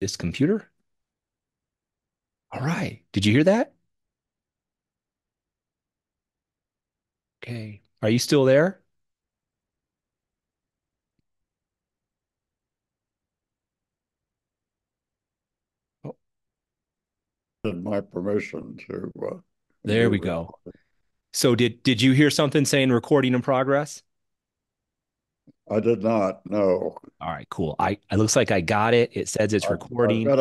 This computer. All right. Did you hear that? Okay. Are you still there? Oh, My permission to there be we go. recorded. So did you hear something saying recording in progress? I did not know. All right, cool. It looks like I got it. It says it's I've recording. got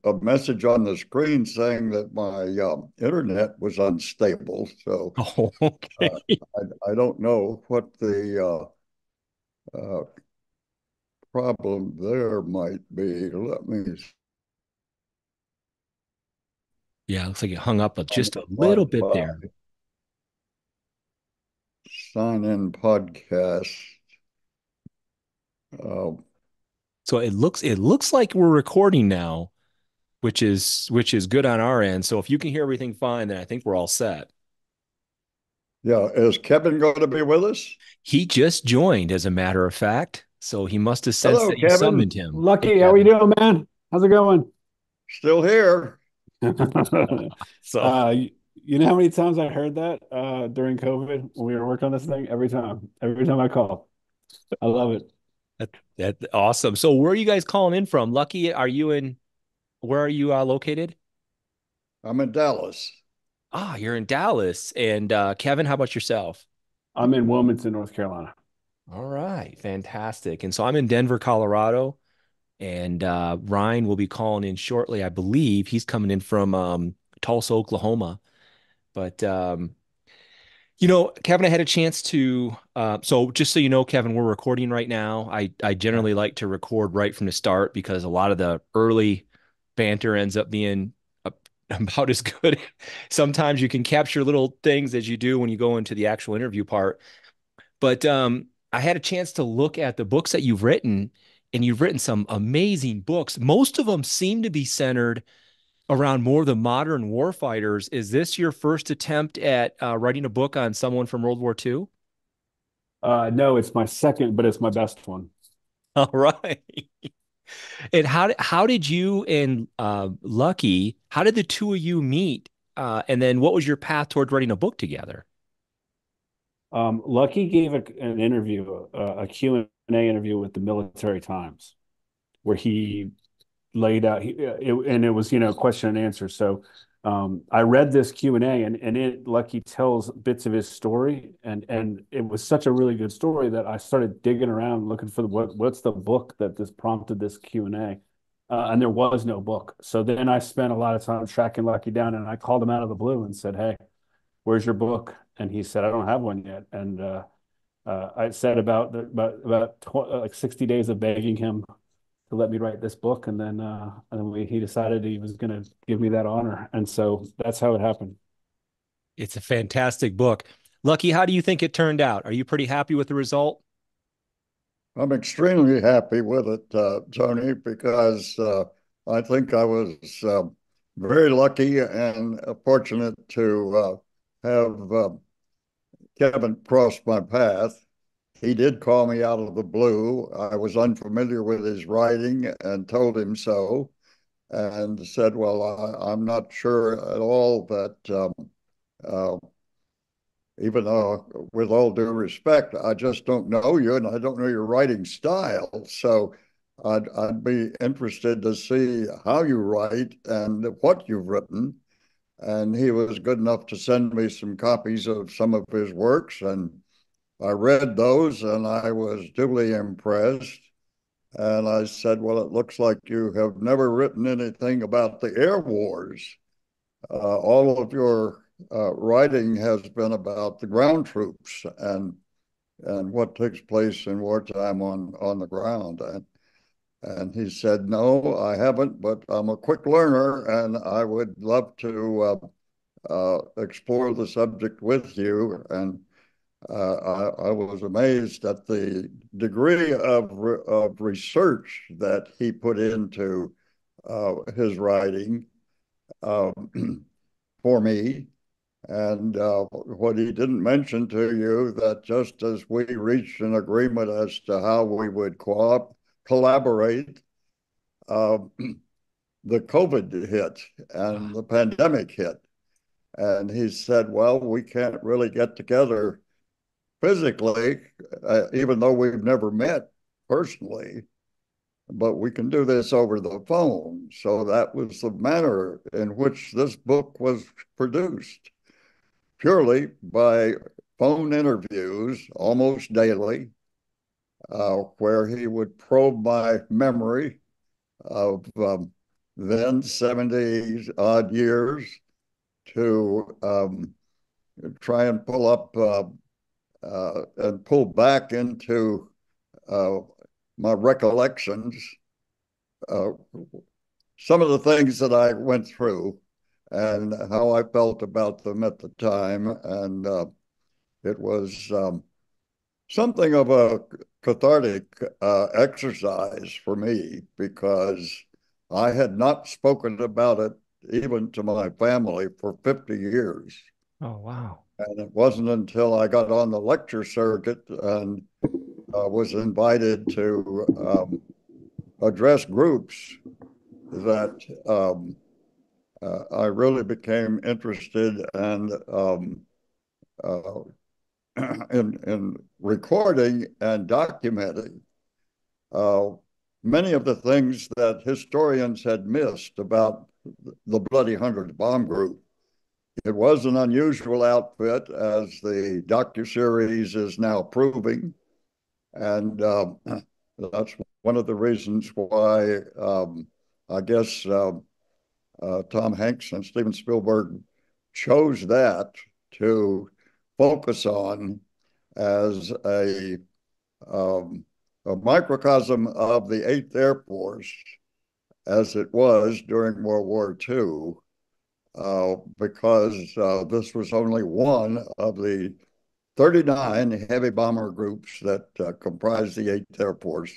a message on the screen saying that my internet was unstable. So Oh, uh, okay. I don't know what the problem there might be. Let me Yeah, looks like it hung up on just the a little bit Wi-Fi there. sign in podcast. Uh, So it looks like we're recording now, which is good on our end. So if you can hear everything fine, then I think we're all set. yeah, is Kevin going to be with us? He just joined, as a matter of fact. So he must have sensed Hello, that you summoned Kevin. him. Hey, Lucky, how are you Kevin. doing, man? How's it going? Still here. So You know how many times I heard that during COVID when we were working on this thing? Every time I call. I love it. that awesome. So where are you guys calling in from? Lucky, where are you located? I'm in Dallas. Ah, you're in Dallas. And Kevin, how about yourself? I'm in Wilmington, North Carolina. All right, fantastic. And so I'm in Denver, Colorado, and Ryan will be calling in shortly. I believe he's coming in from Tulsa, Oklahoma. But Kevin, I had a chance to. So just so you know, Kevin, we're recording right now. I Okay. generally like to record right from the start because a lot of the early banter ends up being about as good. Sometimes you can capture little things as you do when you go into the actual interview part. But I had a chance to look at the books that you've written, and you've written some amazing books. Most of them seem to be centered around more the modern warfighters. Is this your first attempt at writing a book on someone from World War II? No, it's my second, but it's my best one. All right. And how did you and Lucky, how did the two of you meet? And then what was your path toward writing a book together? Lucky gave an interview, a Q&A interview with the Military Times, where he laid out and it was question and answer. So I read this Q&A, and it Lucky tells bits of his story, and it was such a really good story that I started digging around looking for what's the book that this prompted this Q&A. And there was no book. So then I spent a lot of time tracking Lucky down, and I called him out of the blue and said, "Hey, where's your book?" And he said, "I don't have one yet." And I said like 60 days of begging him to let me write this book, and then he decided he was going to give me that honor, and so that's how it happened. It's a fantastic book. Lucky, how do you think it turned out? Are you pretty happy with the result? I'm extremely happy with it, Tony, because I think I was very lucky and fortunate to have Kevin cross my path. He did call me out of the blue. I was unfamiliar with his writing and told him so, and said, "Well, I'm not sure at all that." Uh, Even though, with all due respect, I just don't know you and I don't know your writing style. So I'd be interested to see how you write and what you've written. And he was good enough to send me some copies of some of his works. And I read those and I was duly impressed. And I said, "Well, it looks like you have never written anything about the air wars. All of your writing has been about the ground troops and what takes place in wartime on the ground." And he said, "No, I haven't, but I'm a quick learner, and I would love to explore the subject with you." And I was amazed at the degree of research that he put into his writing for me. And what he didn't mention to you, that just as we reached an agreement as to how we would collaborate, uh, the COVID hit and the pandemic hit. And he said, well, we can't really get together physically, even though we've never met personally, but we can do this over the phone. So that was the manner in which this book was produced, purely by phone interviews almost daily, where he would probe my memory of then 70 odd years to try and pull up and pull back into uh, my recollections, uh, some of the things that I went through and how I felt about them at the time. And it was something of a cathartic exercise for me because I had not spoken about it even to my family for 50 years. Oh, wow. And it wasn't until I got on the lecture circuit and was invited to address groups that I really became interested and uh, in recording and documenting uh, many of the things that historians had missed about the Bloody Hundredth bomb group. It was an unusual outfit, as the docuseries is now proving, and that's one of the reasons why I guess Tom Hanks and Steven Spielberg chose that to focus on as a microcosm of the Eighth Air Force as it was during World War II, because this was only one of the 39 heavy bomber groups that comprised the Eighth Air Force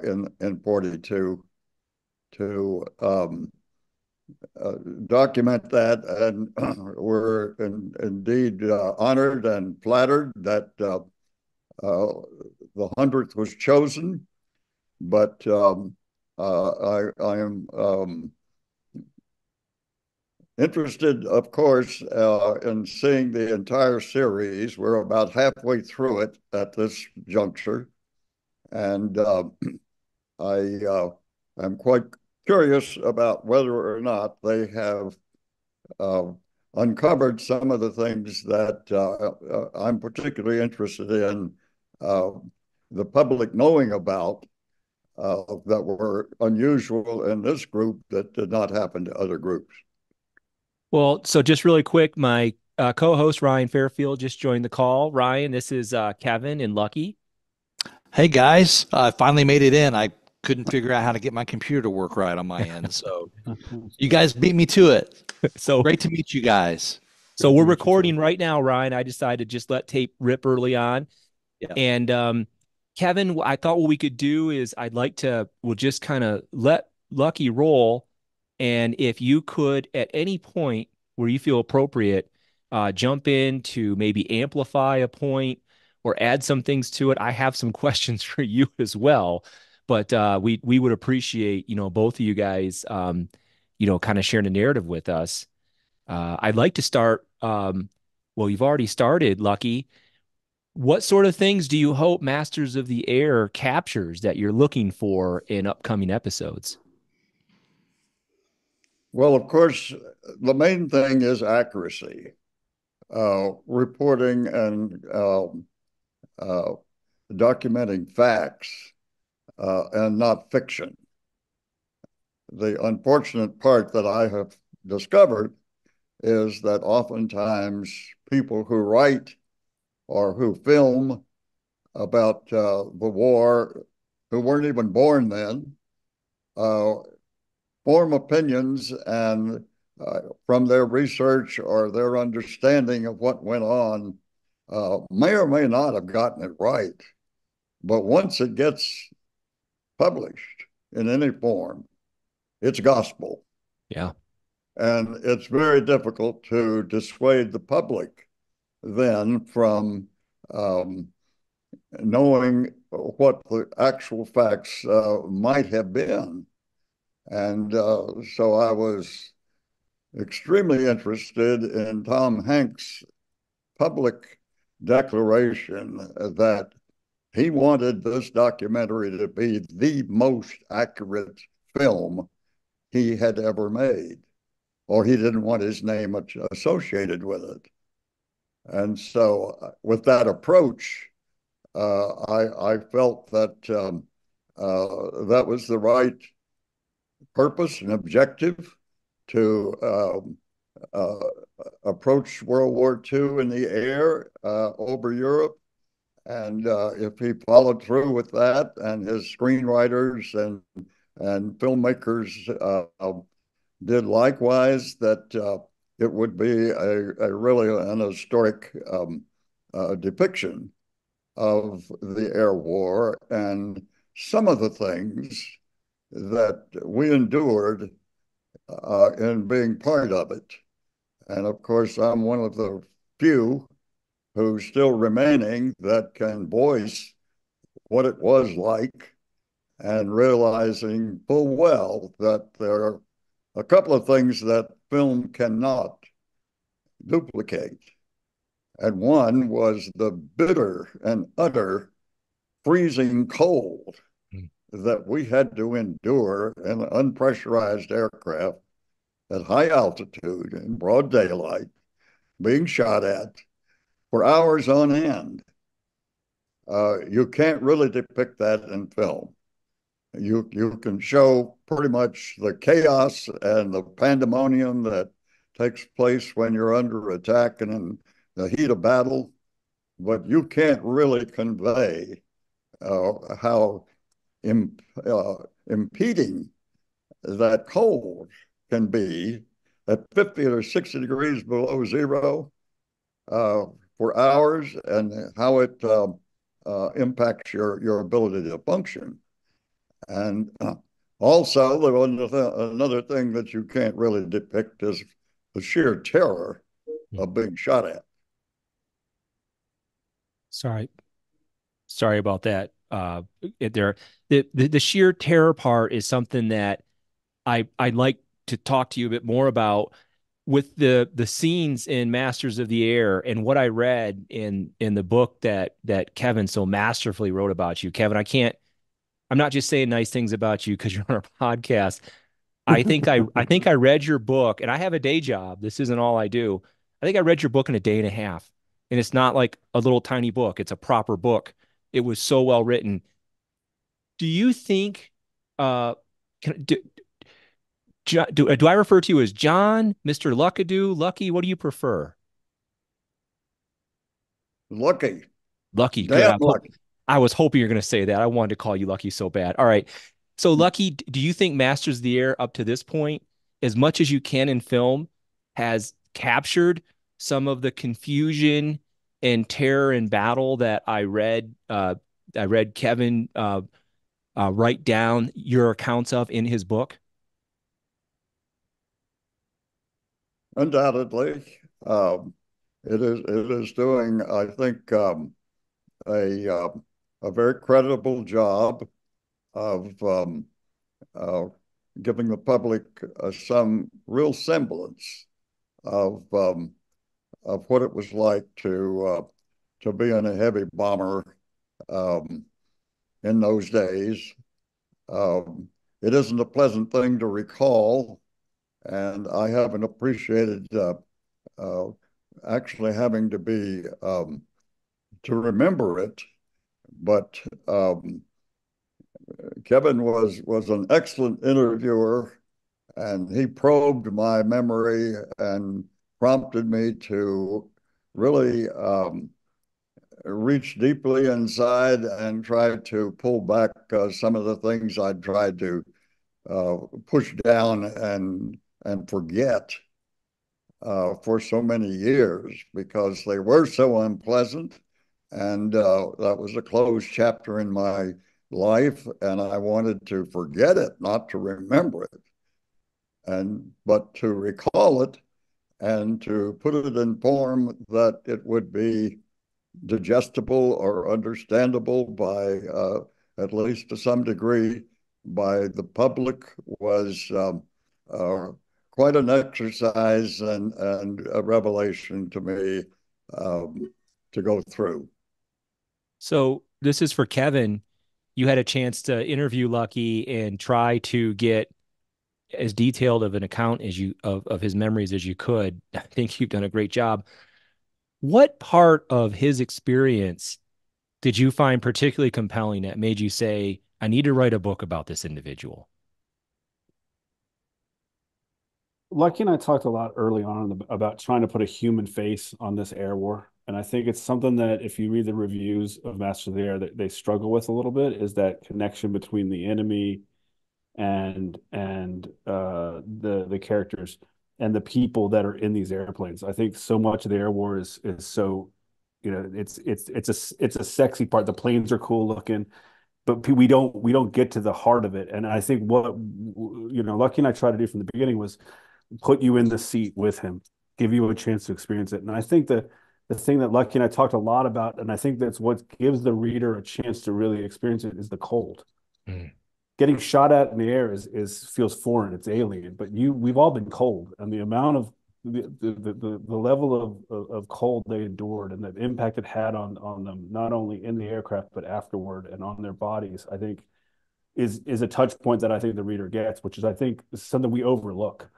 in 42 to document that, and we're indeed honored and flattered that the 100th was chosen. But I am interested, of course, in seeing the entire series. We're about halfway through it at this juncture, and I am quite curious about whether or not they have uh, uncovered some of the things that I'm particularly interested in the public knowing about that were unusual in this group that did not happen to other groups. Well, so just really quick, my co-host Ryan Fairfield just joined the call. Ryan, this is Kevin and Lucky. Hey guys, I finally made it in. I couldn't figure out how to get my computer to work right on my end. So you guys beat me to it. So Great to meet you guys. so we're recording right now, Ryan. I decided to just let tape rip early on. Yeah. And Kevin, I thought what we could do is we'll just kind of let Lucky roll. And if you could, at any point where you feel appropriate, jump in to maybe amplify a point or add some things to it. I have some questions for you as well, but we would appreciate, both of you guys, kind of sharing a narrative with us. I'd like to start. Well, you've already started, Lucky. What sort of things do you hope Masters of the Air captures that you're looking for in upcoming episodes? Well, of course, the main thing is accuracy, reporting and uh, documenting facts and not fiction. The unfortunate part that I have discovered is that oftentimes people who write or who film about the war, who weren't even born then, uh, form opinions and from their research or their understanding of what went on, may or may not have gotten it right. But once it gets published in any form, it's gospel. Yeah. And it's very difficult to dissuade the public then from knowing what the actual facts might have been. And so I was extremely interested in Tom Hanks' public declaration that he wanted this documentary to be the most accurate film he had ever made, or he didn't want his name associated with it. And so, with that approach, I felt that that was the right purpose and objective to uh, approach World War II in the air over Europe. And if he followed through with that, and his screenwriters and filmmakers did likewise, that it would be a really an historic depiction of the air war and some of the things that we endured in being part of it. And of course, I'm one of the few who's still remaining that can voice what it was like, and realizing full well that there are a couple of things that film cannot duplicate. And one was the bitter and utter freezing cold that we had to endure in unpressurized aircraft at high altitude in broad daylight, being shot at for hours on end. You can't really depict that in film. You can show pretty much the chaos and the pandemonium that takes place when you're under attack and in the heat of battle, but you can't really convey how impeding that cold can be at 50 or 60 degrees below zero for hours, and how it impacts your ability to function. And also, another thing that you can't really depict is the sheer terror of being shot at. Sorry about that. The sheer terror part is something that I'd like to talk to you a bit more about with the scenes in Masters of the Air and what I read in the book that Kevin so masterfully wrote about you. Kevin, I'm not just saying nice things about you because you're on our podcast. I think I read your book, and I have a day job. This isn't all I do. I think I read your book in a day and a half. And it's not like a little tiny book. It's a proper book. It was so well written. Do you think uh can do I refer to you as John, Mr. Luckadoo, Lucky? What do you prefer? Lucky, Lucky, good. damn lucky. I was hoping you're going to say that. I wanted to call you Lucky so bad. All right. So, Lucky, do you think Masters of the Air up to this point, as much as you can in film, has captured some of the confusion and terror and battle that I read? I read Kevin write down your accounts of in his book. Undoubtedly, it is doing, I think, a a very creditable job of uh, giving the public some real semblance of what it was like to be in a heavy bomber um, in those days. Um, it isn't a pleasant thing to recall, and I haven't appreciated uh, actually having to be to remember it. But Kevin was an excellent interviewer, and he probed my memory and prompted me to really reach deeply inside and try to pull back some of the things I tried to push down and forget for so many years, because they were so unpleasant. And that was a closed chapter in my life, and I wanted to forget it, not to remember it, but to recall it and to put it in form that it would be digestible or understandable by at least to some degree by the public was uh, quite an exercise and a revelation to me to go through. So this is for Kevin. You had a chance to interview Lucky and try to get as detailed of an account as you of his memories as you could. I think you've done a great job. What part of his experience did you find particularly compelling that made you say, I need to write a book about this individual? Lucky and I talked a lot early on about trying to put a human face on this air war. And I think it's something that if you read the reviews of Masters of the Air, that they struggle with a little bit, is that connection between the enemy and the characters and the people that are in these airplanes. I think so much of the air war is so, it's a sexy part. The planes are cool looking, but we don't get to the heart of it. And I think what Lucky and I tried to do from the beginning was put you in the seat with him, give you a chance to experience it. And I think the thing that Lucky and I talked a lot about, and I think that's what gives the reader a chance to really experience it, is the cold. Mm. Getting shot at in the air is feels foreign, it's alien. But we've all been cold, and the amount of the level of cold they endured and the impact it had on them, not only in the aircraft but afterward and on their bodies, I think is a touch point that I think the reader gets, which is I think is something we overlook.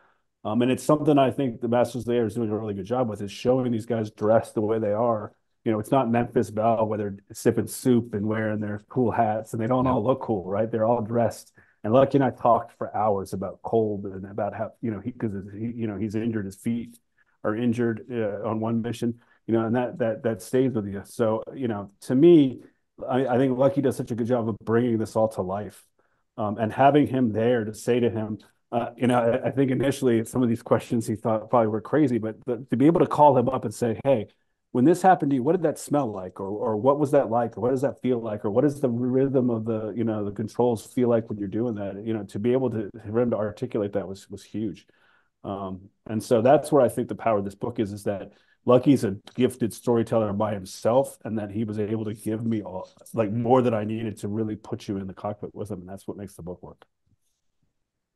And it's something I think the Masters of the Air is doing a really good job with, is showing these guys dressed the way they are. It's not Memphis Belle where they're sipping soup and wearing their cool hats, and they don't all look cool, right? They're all dressed. And Lucky and I talked for hours about cold and about how, because he's injured, his feet are injured on one mission, and that stays with you. So, to me, I think Lucky does such a good job of bringing this all to life, and having him there to say to him, I think initially some of these questions he thought probably were crazy, but to be able to call him up and say, "Hey, when this happened to you, what did that smell like, or what was that like, or what does that feel like, or what does the rhythm of the controls feel like when you're doing that?" To be able to for him to articulate that was huge. And so that's where I think the power of this book is that Lucky's a gifted storyteller by himself, and that he was able to give me more than I needed to really put you in the cockpit with him, and that's what makes the book work.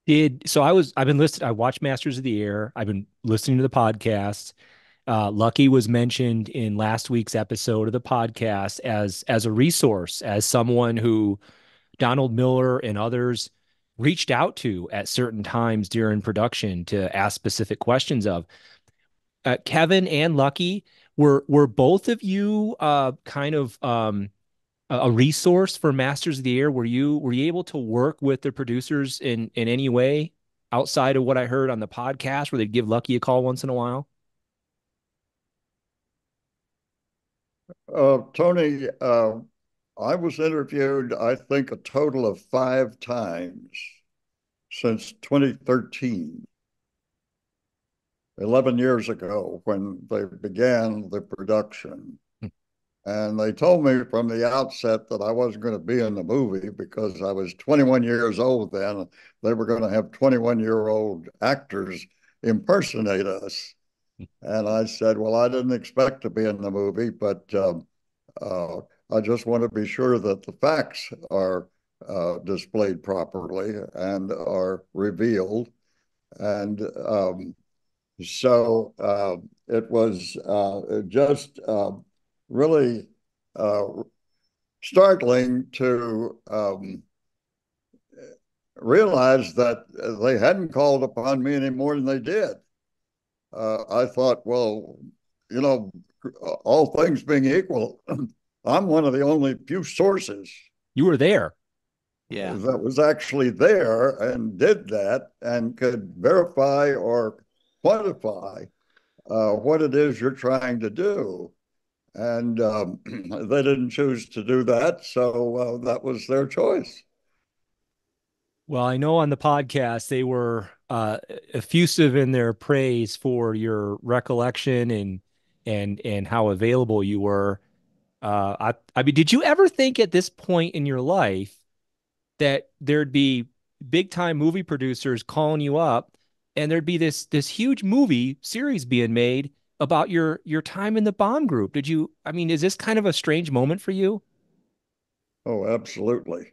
I've been listed. I watched Masters of the Air. I've been listening to the podcast. Lucky was mentioned in last week's episode of the podcast as a resource, as someone who Donald Miller and others reached out to at certain times during production to ask specific questions of. Kevin and Lucky, were both of you kind of a resource for Masters of the Air? Were you able to work with the producers in any way outside of what I heard on the podcast, where they'd give Lucky a call once in a while? Tony, I was interviewed, I think, a total of 5 times since 2013, 11 years ago when they began the production. And they told me from the outset that I wasn't going to be in the movie because I was 21 years old then. They were going to have 21-year-old actors impersonate us. And I said, well, I didn't expect to be in the movie, but I just want to be sure that the facts are displayed properly and are revealed. And so it was just really startling to realize that they hadn't called upon me any more than they did. I thought, well, all things being equal, I'm one of the only few sources You were there. Yeah. that was actually there and did that and could verify or quantify what it is you're trying to do. And they didn't choose to do that, so that was their choice. Well, I know on the podcast they were effusive in their praise for your recollection and how available you were. I mean, did you ever think at this point in your life that there'd be big time movie producers calling you up and there'd be this huge movie series being made about your time in the bomb group? I mean, is this kind of a strange moment for you? Oh, absolutely.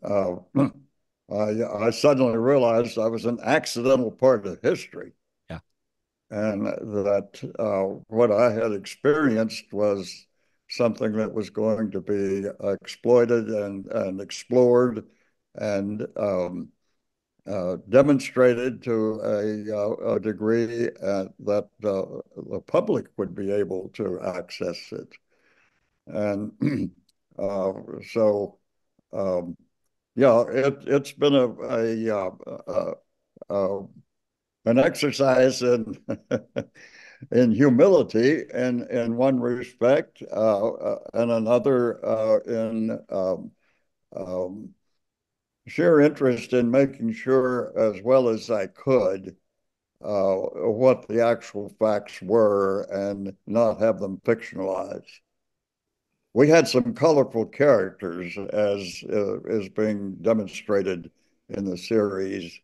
uh, I suddenly realized I was an accidental part of history, Yeah. and that what I had experienced was something that was going to be exploited and explored and demonstrated to a degree that the public would be able to access it. And uh, so, um, yeah, it's been an exercise in in humility in one respect, and another in um, sheer interest in making sure, as well as I could, what the actual facts were and not have them fictionalized. We had some colorful characters, as is being demonstrated in the series,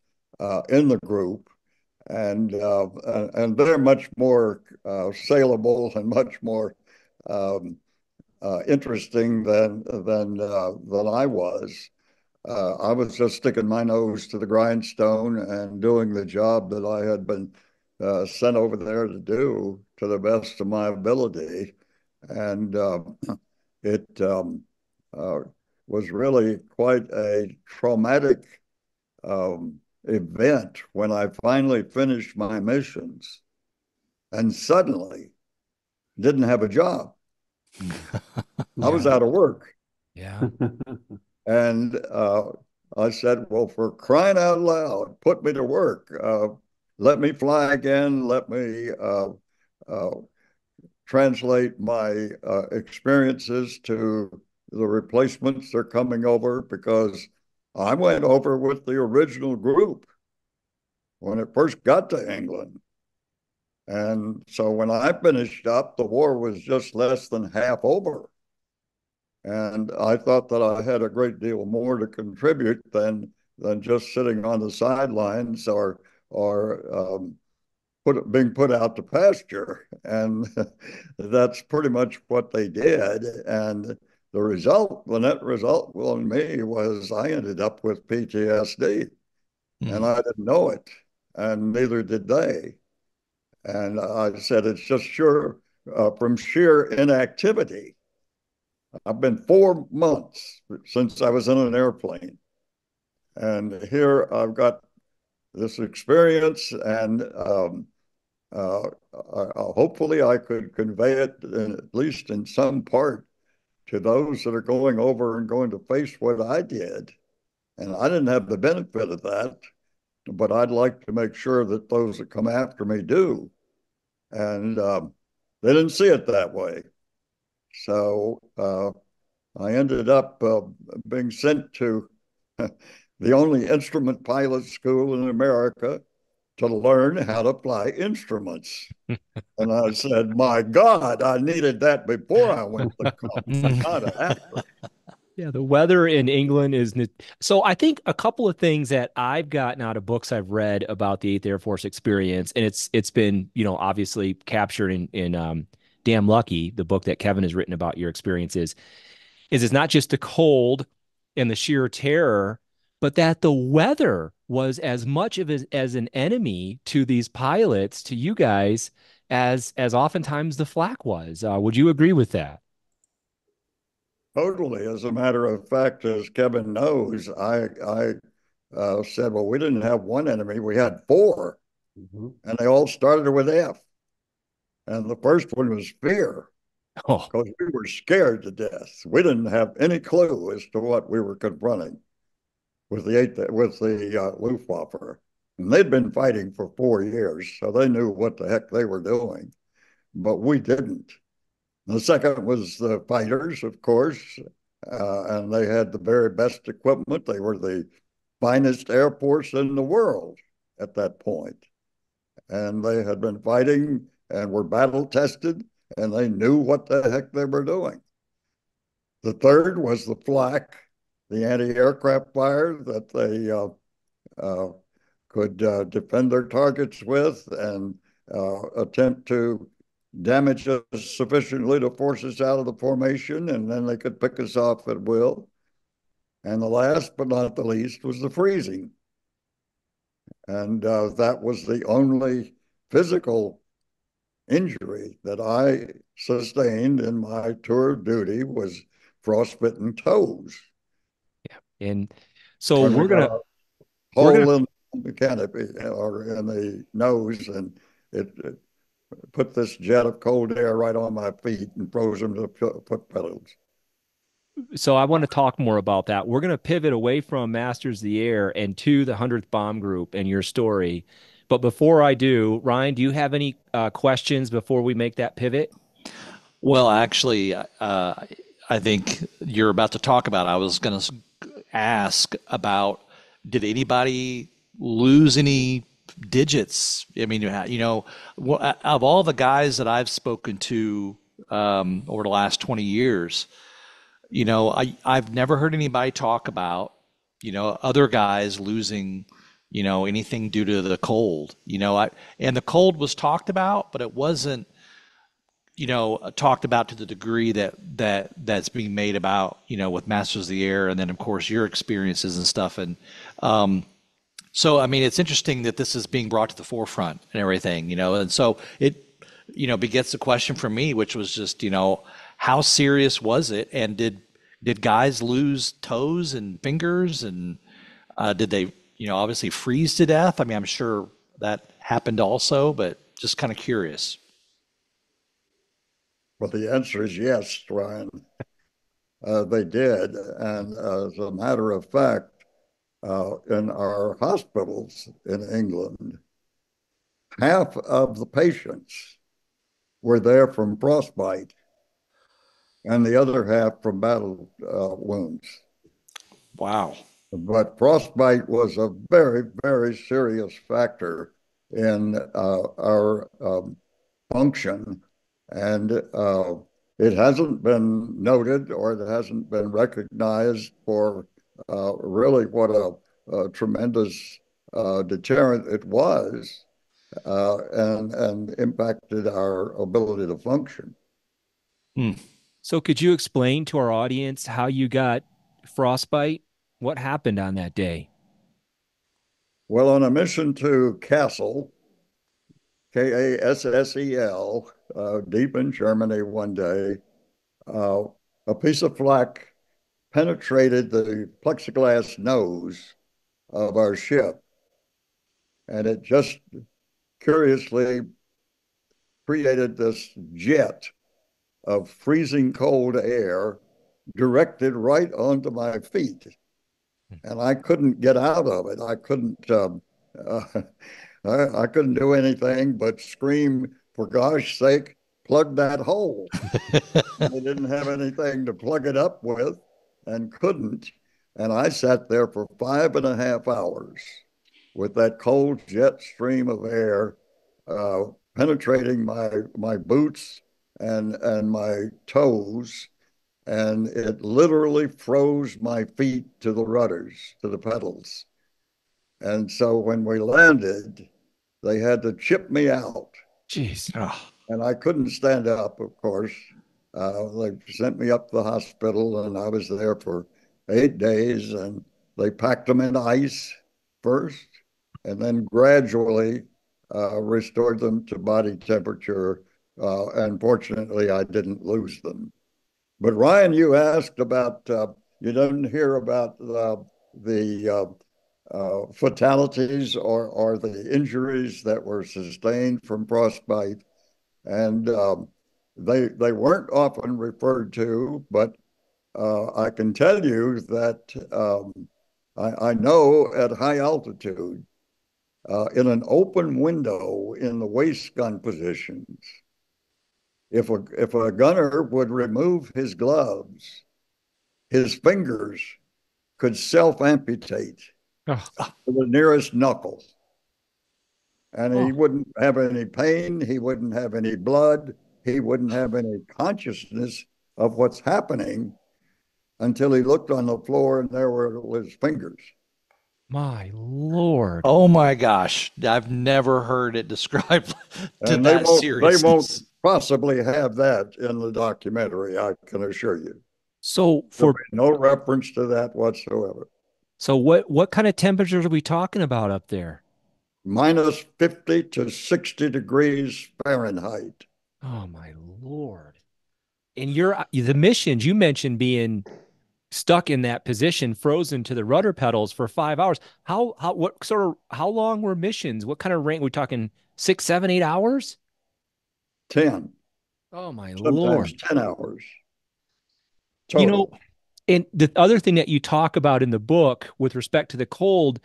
in the group, and they're much more saleable and much more um, interesting than I was. I was just sticking my nose to the grindstone and doing the job that I had been sent over there to do to the best of my ability. And it uh, was really quite a traumatic event when I finally finished my missions and suddenly didn't have a job. I was Yeah. out of work. Yeah. And I said, well, for crying out loud, put me to work. Let me fly again. Let me uh, translate my experiences to the replacements they're coming over, because I went over with the original group when it first got to England. And so when I finished up, the war was just less than half over. And I thought that I had a great deal more to contribute than just sitting on the sidelines or being put out to pasture. And that's pretty much what they did. And the net result on me was I ended up with PTSD, and Mm. I didn't know it, and neither did they. And I said, it's just from sheer inactivity. I've been 4 months since I was in an airplane. And here I've got this experience, and uh, hopefully I could convey it, at least in some part, to those that are going over and going to face what I did. And I didn't have the benefit of that, but I'd like to make sure that those that come after me do. And they didn't see it that way. So I ended up being sent to the only instrument pilot school in America to learn how to fly instruments. And I said, my God, I needed that before I went to college, not after. Yeah, the weather in England is so. I think a couple of things that I've gotten out of books I've read about the Eighth Air Force experience, and it's been obviously captured in Damn Lucky, the book that Kevin has written about your experiences, is it's not just the cold and the sheer terror, but that the weather was as much of as an enemy to these pilots, to you guys, as oftentimes the flak was. Would you agree with that? Totally. As a matter of fact, as Kevin knows, I said, well, we didn't have one enemy, we had four, Mhm. and they all started with F. And the first one was fear, Oh, because we were scared to death. We didn't have any clue as to what we were confronting with the Luftwaffe. And they'd been fighting for 4 years, so they knew what the heck they were doing, but we didn't. The second was the fighters, of course, and they had the very best equipment. They were the finest air force in the world at that point, and they had been fighting and were battle tested, and they knew what the heck they were doing. The third was the flak, the anti-aircraft fire that they uh, could defend their targets with and attempt to damage us sufficiently to force us out of the formation, and then they could pick us off at will. And the last but not the least was the freezing. And that was the only physical injury that I sustained in my tour of duty was frostbitten toes. Yeah. And so When we we're got gonna a we're gonna hole in the canopy or in the nose, and it put this jet of cold air right on my feet and froze them to foot pedals. so I want to talk more about that. We're gonna pivot away from Masters of the Air and to the 100th Bomb Group and your story. But before I do, Ryan, do you have any questions before we make that pivot? Well, actually, I think you're about to talk about. I was going to ask about, did anybody lose any digits? I mean, of all the guys that I've spoken to over the last 20 years, I've never heard anybody talk about, other guys losing, anything due to the cold. And the cold was talked about, but it wasn't, talked about to the degree that's being made about, with Masters of the Air, and then of course your experiences and stuff. And so, I mean, it's interesting that this is being brought to the forefront and everything, and so it, begets the question for me, which was just, how serious was it? And did guys lose toes and fingers, and did they, obviously freeze to death? I mean, I'm sure that happened also, but just kind of curious. Well, the answer is yes, Ryan. They did. And as a matter of fact, in our hospitals in England, half of the patients were there from frostbite and the other half from battle wounds. Wow. But frostbite was a very, very serious factor in our function. And it hasn't been noted or it hasn't been recognized for really what a tremendous deterrent it was and impacted our ability to function. Hmm. So could you explain to our audience how you got frostbite? What happened on that day? Well, on a mission to Kassel, Kassel, deep in Germany one day, uh, a piece of flak penetrated the plexiglass nose of our ship, and it just curiously created this jet of freezing cold air directed right onto my feet. And I couldn't get out of it. Uh, I couldn't do anything but scream, for gosh sake, plug that hole. They didn't have anything to plug it up with and couldn't. And I sat there for 5.5 hours with that cold jet stream of air penetrating my boots and my toes, and it literally froze my feet to the rudders, to the pedals. And so when we landed, they had to chip me out, Jeez. Oh, and I couldn't stand up, of course. They sent me up to the hospital, and I was there for 8 days, and they packed them in ice first, and then gradually restored them to body temperature. And fortunately, I didn't lose them. But Ryan, you asked about, you didn't hear about the fatalities or the injuries that were sustained from frostbite. And they weren't often referred to, but I can tell you that I know at high altitude, in an open window in the waist gun positions, if a gunner would remove his gloves, his fingers could self amputate Oh, to the nearest knuckle. And he oh, wouldn't have any pain, he wouldn't have any blood, he wouldn't have any consciousness of what's happening until he looked on the floor and there were his fingers. my Lord. oh my gosh. I've never heard it described to And they that won't seriousness. possibly have that in the documentary, I can assure you. So There'll for be no reference to that whatsoever. so what kind of temperatures are we talking about up there? Minus 50 to 60 degrees Fahrenheit. Oh my Lord. And you're the missions you mentioned being stuck in that position, frozen to the rudder pedals for 5 hours. What sort of how long were missions? What kind of range? We're talking 6, 7, 8 hours? 10, Oh my sometimes Lord. 10 hours You know, total. and the other thing that you talk about in the book with respect to the cold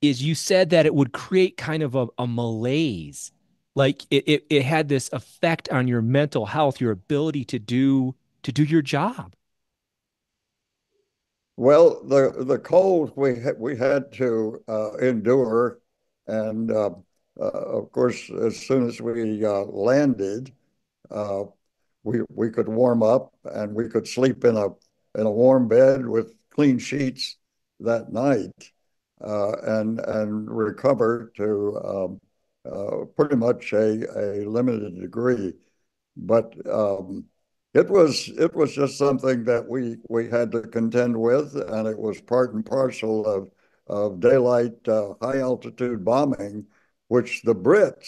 is you said that it would create kind of a malaise. Like it had this effect on your mental health, your ability to do your job. Well, the cold we had to endure, and of course, as soon as we landed, uh, we could warm up and we could sleep in a warm bed with clean sheets that night, and recover to pretty much a limited degree. But it was just something that we had to contend with, and it was part and parcel of daylight high altitude bombing, which the Brits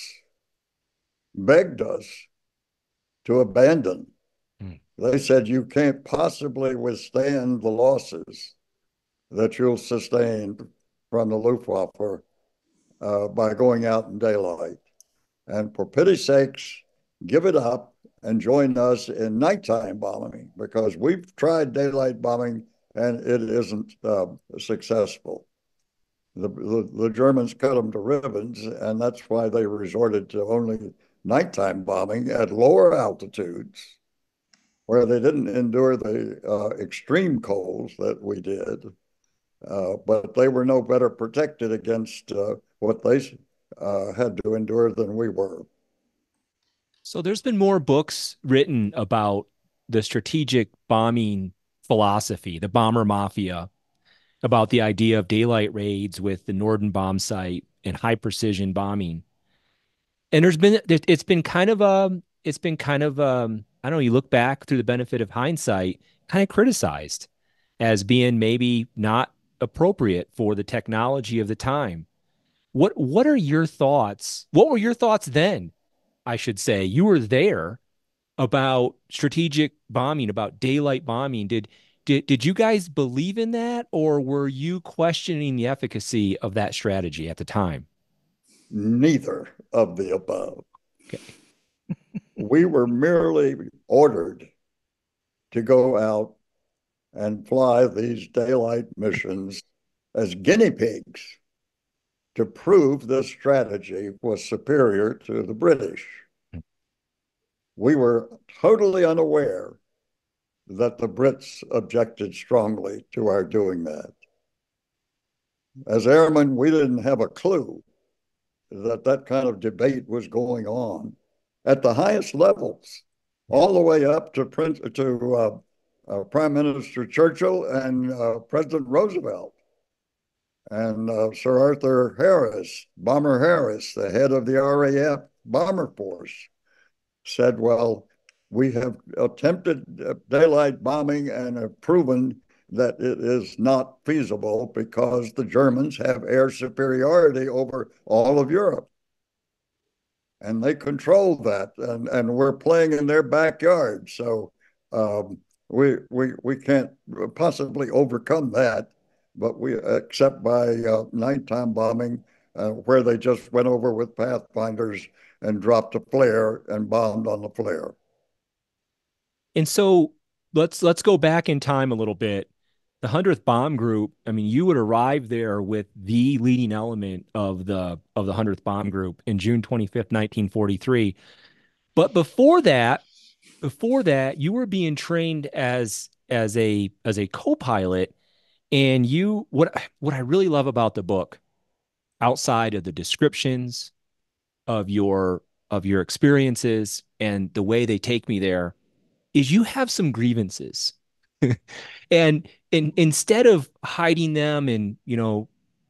begged us to abandon. Mm. They said you can't possibly withstand the losses that you'll sustain from the Luftwaffe by going out in daylight. And for pity's sakes, give it up and join us in nighttime bombing because we've tried daylight bombing and it isn't successful. The Germans cut them to ribbons, and that's why they resorted to only nighttime bombing at lower altitudes where they didn't endure the extreme colds that we did, but they were no better protected against what they had to endure than we were. So there's been more books written about the strategic bombing philosophy, the bomber mafia, about the idea of daylight raids with the Norden bomb site and high precision bombing. And it's been kind of I don't know, you look back through the benefit of hindsight, kind of criticized as being maybe not appropriate for the technology of the time. What are your thoughts? What were your thoughts then? I should say you were there about strategic bombing, about daylight bombing. Did you guys believe in that, or were you questioning the efficacy of that strategy at the time? Neither of the above. Okay. We were merely ordered to go out and fly these daylight missions as guinea pigs to prove this strategy was superior to the British. We were totally unaware that the Brits objected strongly to our doing that. As airmen, we didn't have a clue that that kind of debate was going on at the highest levels, all the way up to Prime Minister Churchill and President Roosevelt and Sir Arthur Harris, Bomber Harris, the head of the RAF bomber force, said, well, we have attempted daylight bombing and have proven that it is not feasible because the Germans have air superiority over all of Europe. And they control that, and we're playing in their backyard. So we can't possibly overcome that, but we except by nighttime bombing, where they just went over with pathfinders and dropped a flare and bombed on the flare. And so let's go back in time a little bit. The 100th Bomb Group, I mean, you would arrive there with the leading element of the 100th Bomb Group in June 25th, 1943. But before that, you were being trained as a co-pilot, and you what I really love about the book, outside of the descriptions of your experiences and the way they take me there, is you have some grievances. And instead of hiding them and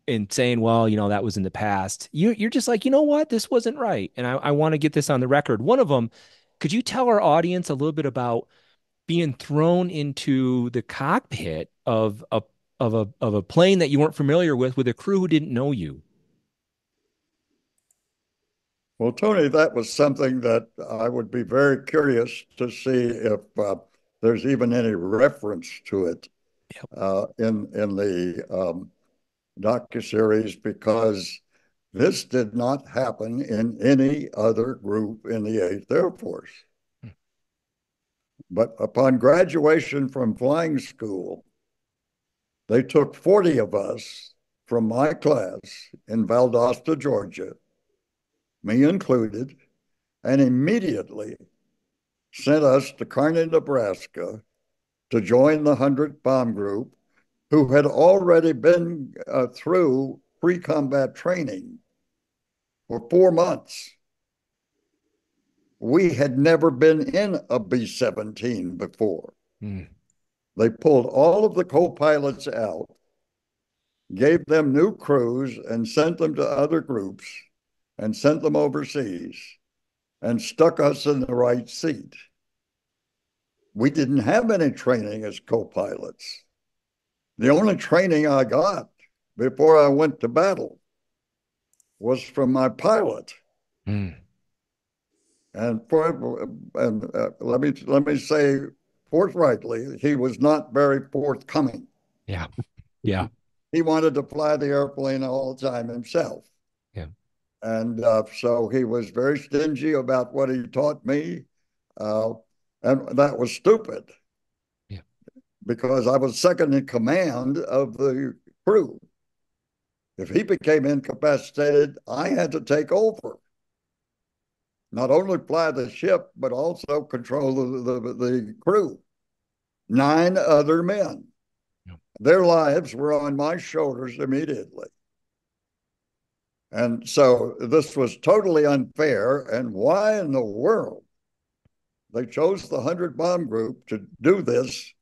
and saying, well, that was in the past, you're just like, you know what, this wasn't right, and I want to get this on the record. One of them, could you tell our audience a little bit about being thrown into the cockpit of a plane that you weren't familiar with a crew who didn't know you? Well, Tony, that was something that I would be very curious to see if there's even any reference to it Yep. in the docuseries, because this did not happen in any other group in the 8th Air Force. But upon graduation from flying school, they took 40 of us from my class in Valdosta, Georgia, me included, and immediately sent us to Kearney, Nebraska to join the 100th Bomb Group, who had already been through pre-combat training for 4 months. We had never been in a B-17 before. Mm. They pulled all of the co-pilots out, gave them new crews, and sent them to other groups and sent them overseas and stuck us in the right seat. We didn't have any training as co-pilots. The only training I got before I went to battle was from my pilot. Mm. And let me say forthrightly, he was not very forthcoming. Yeah. Yeah. He wanted to fly the airplane all the time himself. Yeah. And so he was very stingy about what he taught me. Uh, and that was stupid. Yeah. Because I was second in command of the crew. If he became incapacitated, I had to take over. Not only fly the ship, but also control the crew. 9 other men. Yeah. Their lives were on my shoulders immediately. And so this was totally unfair. And why in the world they chose the 100 Bomb Group to do this,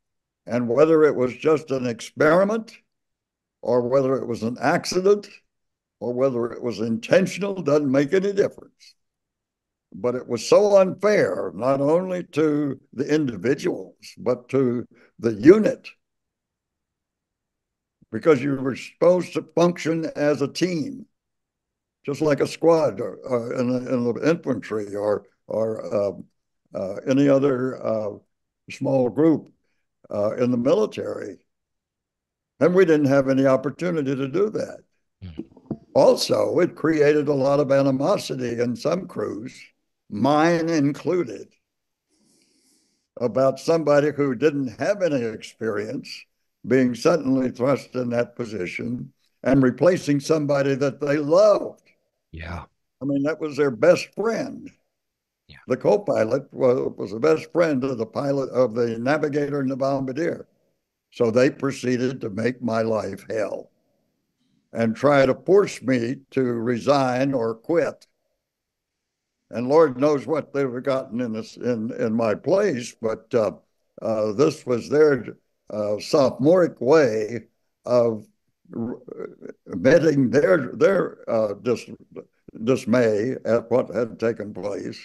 and whether it was just an experiment or whether it was an accident or whether it was intentional, doesn't make any difference. But it was so unfair, not only to the individuals, but to the unit, because you were supposed to function as a team, just like a squad in the infantry or any other small group in the military. And we didn't have any opportunity to do that. Mm. Also, it created a lot of animosity in some crews, mine included, about somebody who didn't have any experience being suddenly thrust in that position and replacing somebody that they loved. Yeah. I mean, that was their best friend. Yeah. The co-pilot was the best friend of the pilot, of the navigator and the bombardier. So they proceeded to make my life hell and try to force me to resign or quit. And Lord knows what they have gotten in my place, but this was their sophomoric way of admitting their dismay at what had taken place.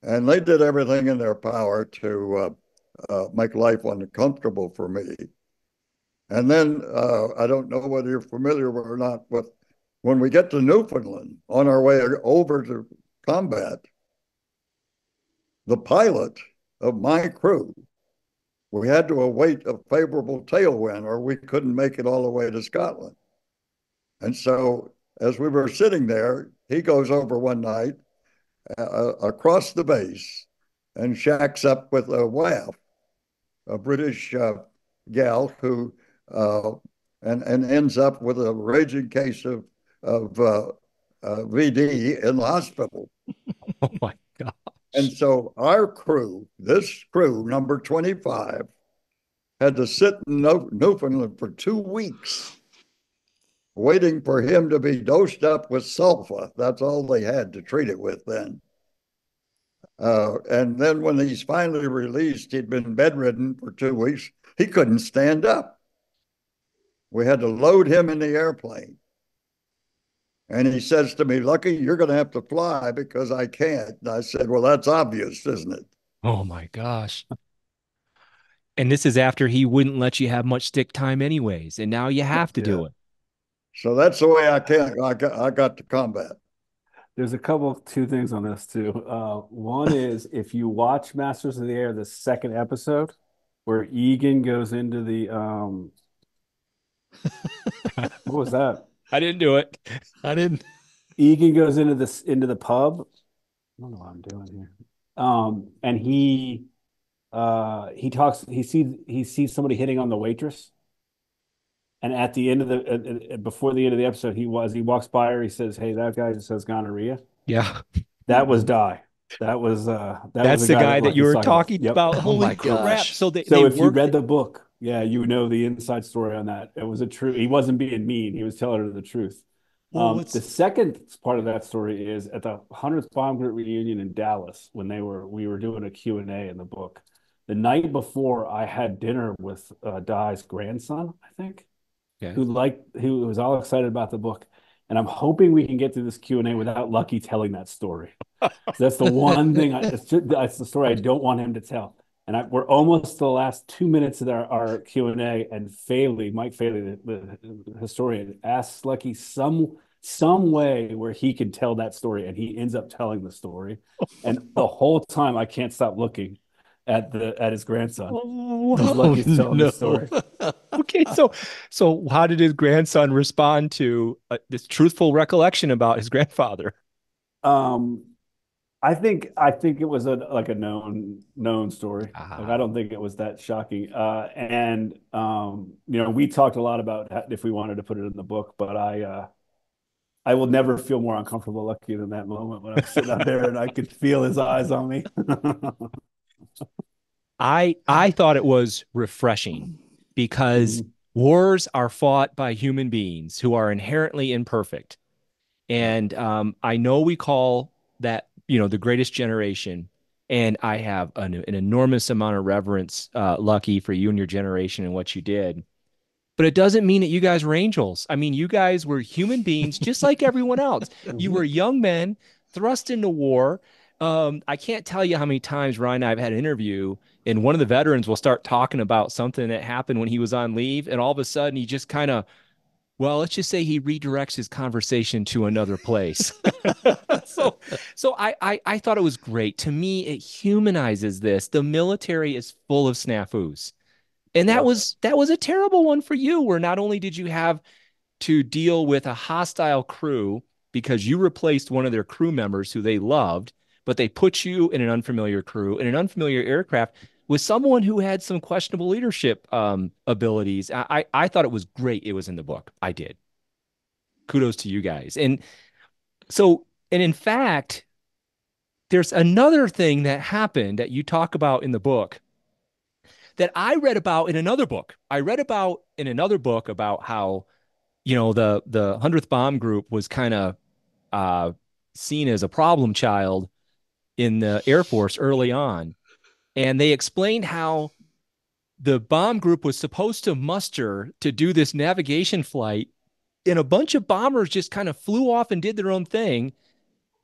And they did everything in their power to make life uncomfortable for me. And then I don't know whether you're familiar or not, but when we get to Newfoundland on our way over to combat, the pilot of my crew, we had to await a favorable tailwind or we couldn't make it all the way to Scotland. And so as we were sitting there, he goes over one night across the base and shacks up with a WAAF, a British gal who and ends up with a raging case of VD in the hospital. Oh my God. And so our crew, this crew, number 25, had to sit in Newfoundland for 2 weeks waiting for him to be dosed up with sulfa. That's all they had to treat it with then. And then when he's finally released, he'd been bedridden for 2 weeks. He couldn't stand up. We had to load him in the airplane. And he says to me, Lucky, you're going to have to fly because I can't. And I said, well, that's obvious, isn't it? Oh my gosh. And this is after he wouldn't let you have much stick time anyways, and now you have to Yeah. do it. So that's the way I got to combat. There's a couple of two things on this too. One is if you watch Masters of the Air, the second episode, where Egan goes into the what was that? I didn't do it. I didn't. Egan goes into the pub. I don't know what I'm doing here. And he talks. He sees somebody hitting on the waitress, and at the end of the before the end of the episode, he walks by her. He says, "Hey, that guy just says gonorrhea." Yeah. That was Die. That was That's a the guy that guy that you Lucky's were talking about. talking Yep. about. Oh Holy my crap. gosh. So they So if you worked read it. the book, yeah, you know the inside story on that. It was a true. He wasn't being mean. He was telling her the truth. Well, The what's second part of that story is at the 100th Bomb Group reunion in Dallas when we were doing a Q&A in the book. The night before, I had dinner with Dai's grandson, I think, okay. who was all excited about the book. And I'm hoping we can get through this Q&A without Lucky telling that story. That's the one thing. That's the story I don't want him to tell. And we're almost to the last 2 minutes of our Q&A, and Mike Faley, the historian, asks Lucky some way where he can tell that story, and he ends up telling the story. And the whole time, I can't stop looking at his grandson because Oh Lucky's telling the No. story. okay. So how did his grandson respond to this truthful recollection about his grandfather? Um, I think it was like a known story. Like I Ah, don't think it was that shocking. And we talked a lot about if we wanted to put it in the book, but I will never feel more uncomfortable lucky than that moment when I was sitting out there and I could feel his eyes on me. I thought it was refreshing because Mhm. wars are fought by human beings who are inherently imperfect. And I know we call that, the greatest generation. And I have an enormous amount of reverence, Lucky, for you and your generation and what you did. But it doesn't mean that you guys were angels. I mean, you guys were human beings just like everyone else. You were young men thrust into war. I can't tell you how many times Ryan and I have had an interview, and one of the veterans will start talking about something that happened when he was on leave, and all of a sudden he just kind of, well, let's just say he redirects his conversation to another place. so so I thought it was great. To me, it humanizes this. The military is full of snafus. And that Yep. was that was a terrible one for you, where not only did you have to deal with a hostile crew because you replaced one of their crew members who they loved, but they put you in an unfamiliar crew in an unfamiliar aircraft with someone who had some questionable leadership abilities. I thought it was great. It was in the book. I did. Kudos to you guys. And in fact, there's another thing that happened that you talk about in the book that I read about in another book. I read about in another book about how, the 100th Bomb Group was kind of uh, seen as a problem child in the Air Force early on. And they explained how the bomb group was supposed to muster to do this navigation flight, and a bunch of bombers just kind of flew off and did their own thing.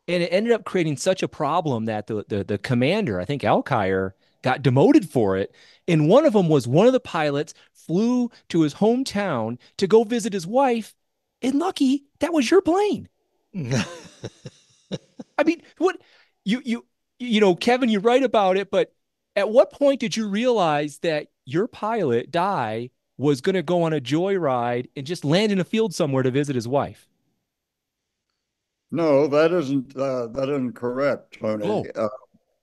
And it ended up creating such a problem that the commander, I think Alkire, got demoted for it. And one of them was one of the pilots flew to his hometown to go visit his wife. And Lucky, that was your plane. I mean, what Kevin, you write about it, but at what point did you realize that your pilot, Di, was going to go on a joyride and just land in a field somewhere to visit his wife? No, that isn't correct, Tony. Oh,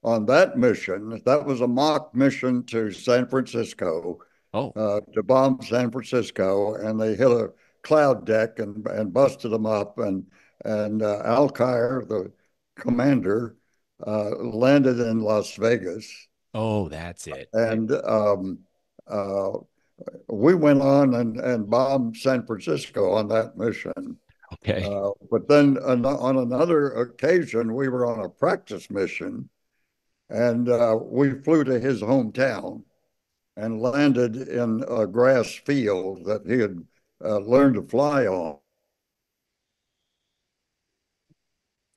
On that mission, that was a mock mission to San Francisco, oh, to bomb San Francisco, and they hit a cloud deck and busted them up, and Alkire, the commander, landed in Las Vegas, oh, that's it. and uh, we went on and bombed San Francisco on that mission. Okay. But then on another occasion, we were on a practice mission, and we flew to his hometown and landed in a grass field that he had learned to fly on.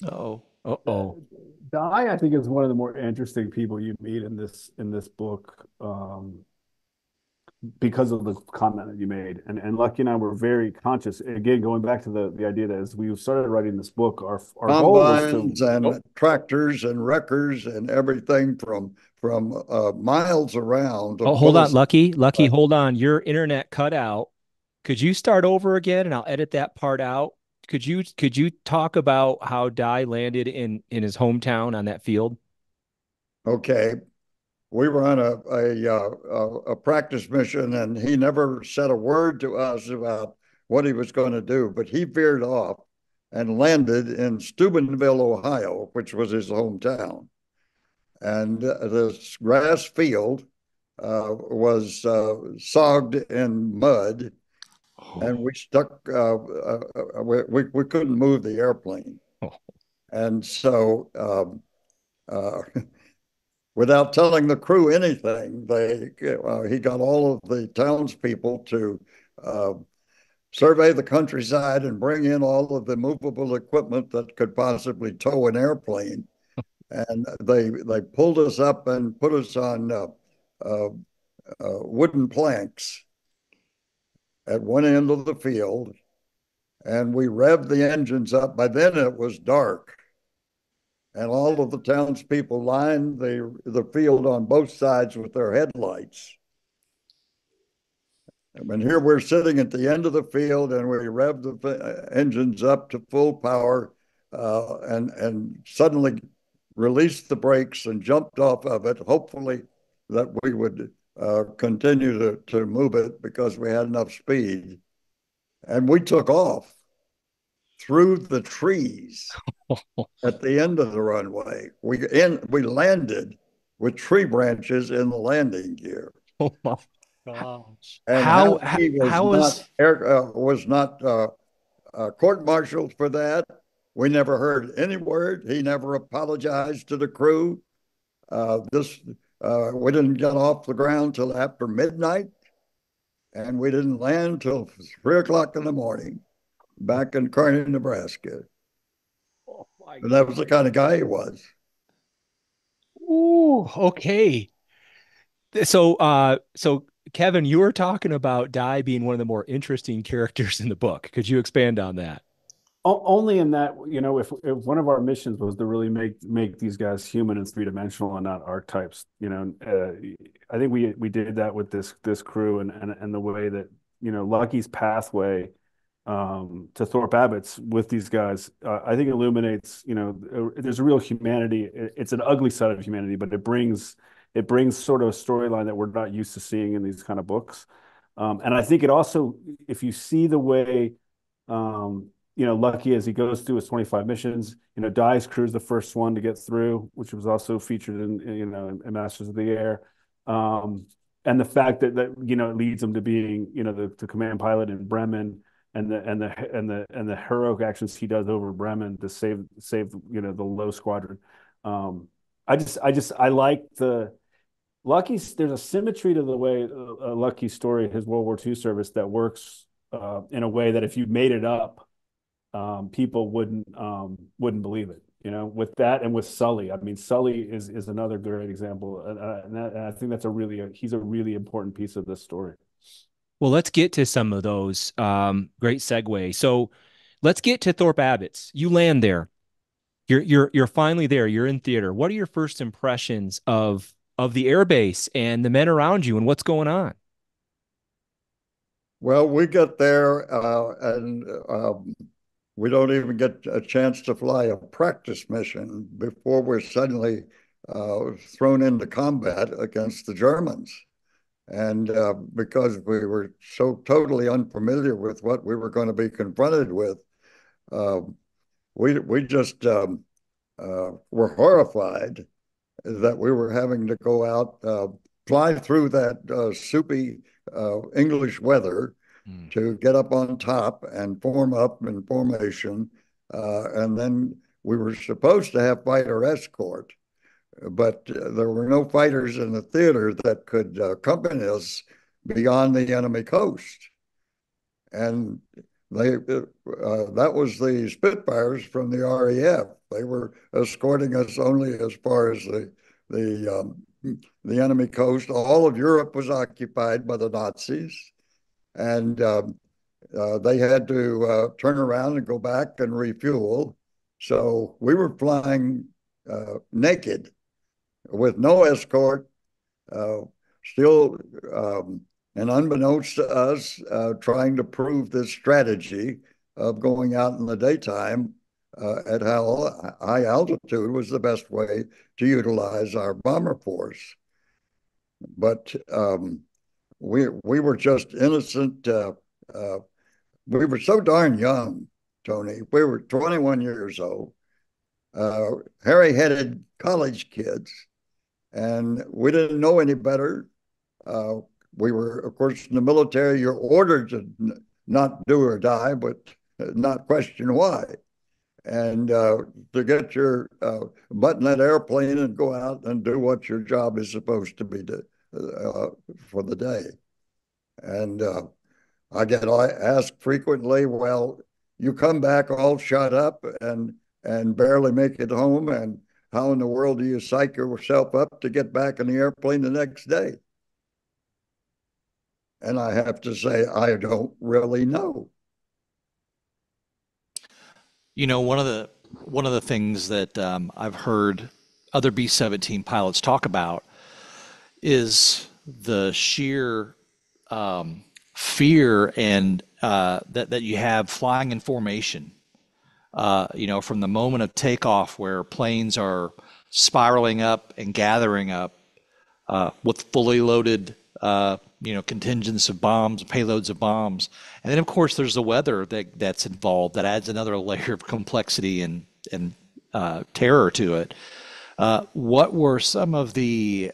Oh. Uh-oh. Di, I think, is one of the more interesting people you meet in this book. because of the comment that you made. And Lucky and I were very conscious. Again, going back to the idea that as we started writing this book, our goal was to. Combines and tractors and wreckers and everything from miles around to Oh, hold pull on, us. Lucky. Lucky, hold on. Your internet cut out. Could you start over again and I'll edit that part out? Could you talk about how Di landed in his hometown on that field? Okay, we were on a practice mission, and he never said a word to us about what he was going to do. But he veered off and landed in Steubenville, Ohio, which was his hometown. And this grass field was sogged in mud, and we stuck. We couldn't move the airplane, Oh, and so. Without telling the crew anything, he got all of the townspeople to uh, survey the countryside and bring in all of the movable equipment that could possibly tow an airplane. And they pulled us up and put us on uh, wooden planks at one end of the field, and we revved the engines up. By then it was dark, and all of the townspeople lined the field on both sides with their headlights. And here we're sitting at the end of the field, and we rev the engines up to full power, and suddenly released the brakes and jumped off of it, hopefully that we would continue to move it because we had enough speed. And we took off through the trees at the end of the runway. We landed with tree branches in the landing gear. oh my gosh. And he was not court-martialed for that. We never heard any word. He never apologized to the crew. We didn't get off the ground till after midnight, and we didn't land till 3 o'clock in the morning back in Kearney, Nebraska. Oh my And that was the kind of guy he was. Ooh, okay. So Kevin, you were talking about Di being one of the more interesting characters in the book. Could you expand on that? Only in that, if one of our missions was to really make these guys human and three-dimensional and not archetypes, I think we did that with this crew and the way that, Lucky's pathway to Thorpe Abbott's with these guys, I think illuminates, there's a real humanity. It's an ugly side of humanity, but it brings sort of a storyline that we're not used to seeing in these kind of books. And I think it also, if you see the way, Lucky as he goes through his 25 missions, Di's crew's the first one to get through, which was also featured in Masters of the Air. And the fact that it leads him to being, the command pilot in Bremen, and the heroic actions he does over Bremen to save the low squadron. I like the Lucky's. There's a symmetry to the way Lucky's story, his World War II service, that works in a way that if you made it up, people wouldn't believe it. With that and with Sully. I mean, Sully is another great example, and I think he's a really important piece of this story. Well, let's get to some of those. Great segue. So let's get to Thorpe Abbott's. You land there. You're finally there. You're in theater. What are your first impressions of the airbase and the men around you and what's going on? Well, we get there, and we don't even get a chance to fly a practice mission before we're suddenly thrown into combat against the Germans. And because we were so totally unfamiliar with what we were going to be confronted with, uh, we just were horrified that we were having to go out, fly through that soupy English weather to get up on top and form up in formation. And then we were supposed to have fighter escort, but there were no fighters in the theater that could accompany us beyond the enemy coast. And that was the Spitfires from the RAF. They were escorting us only as far as the the enemy coast. All of Europe was occupied by the Nazis, and they had to turn around and go back and refuel. So we were flying naked with no escort, uh, still, and unbeknownst to us, trying to prove this strategy of going out in the daytime at how high altitude was the best way to utilize our bomber force. But we were just innocent. We were so darn young, Tony. We were 21 years old, hairy-headed college kids, and we didn't know any better. Uh, we were, of course, in the military. You're ordered to not do or die, but not question why. And to get your butt in that airplane and go out and do what your job is supposed to be for the day. And I get asked frequently, well, you come back all shot up and barely make it home, and how in the world do you psych yourself up to get back in the airplane the next day? And I have to say, I don't really know. You know, one of the things that I've heard other B-17 pilots talk about is the sheer fear and that you have flying in formation. You know, from the moment of takeoff, where planes are spiraling up and gathering up with fully loaded, you know, contingents of bombs, payloads of bombs, and then of course there's the weather that's involved that adds another layer of complexity and terror to it. What were some of the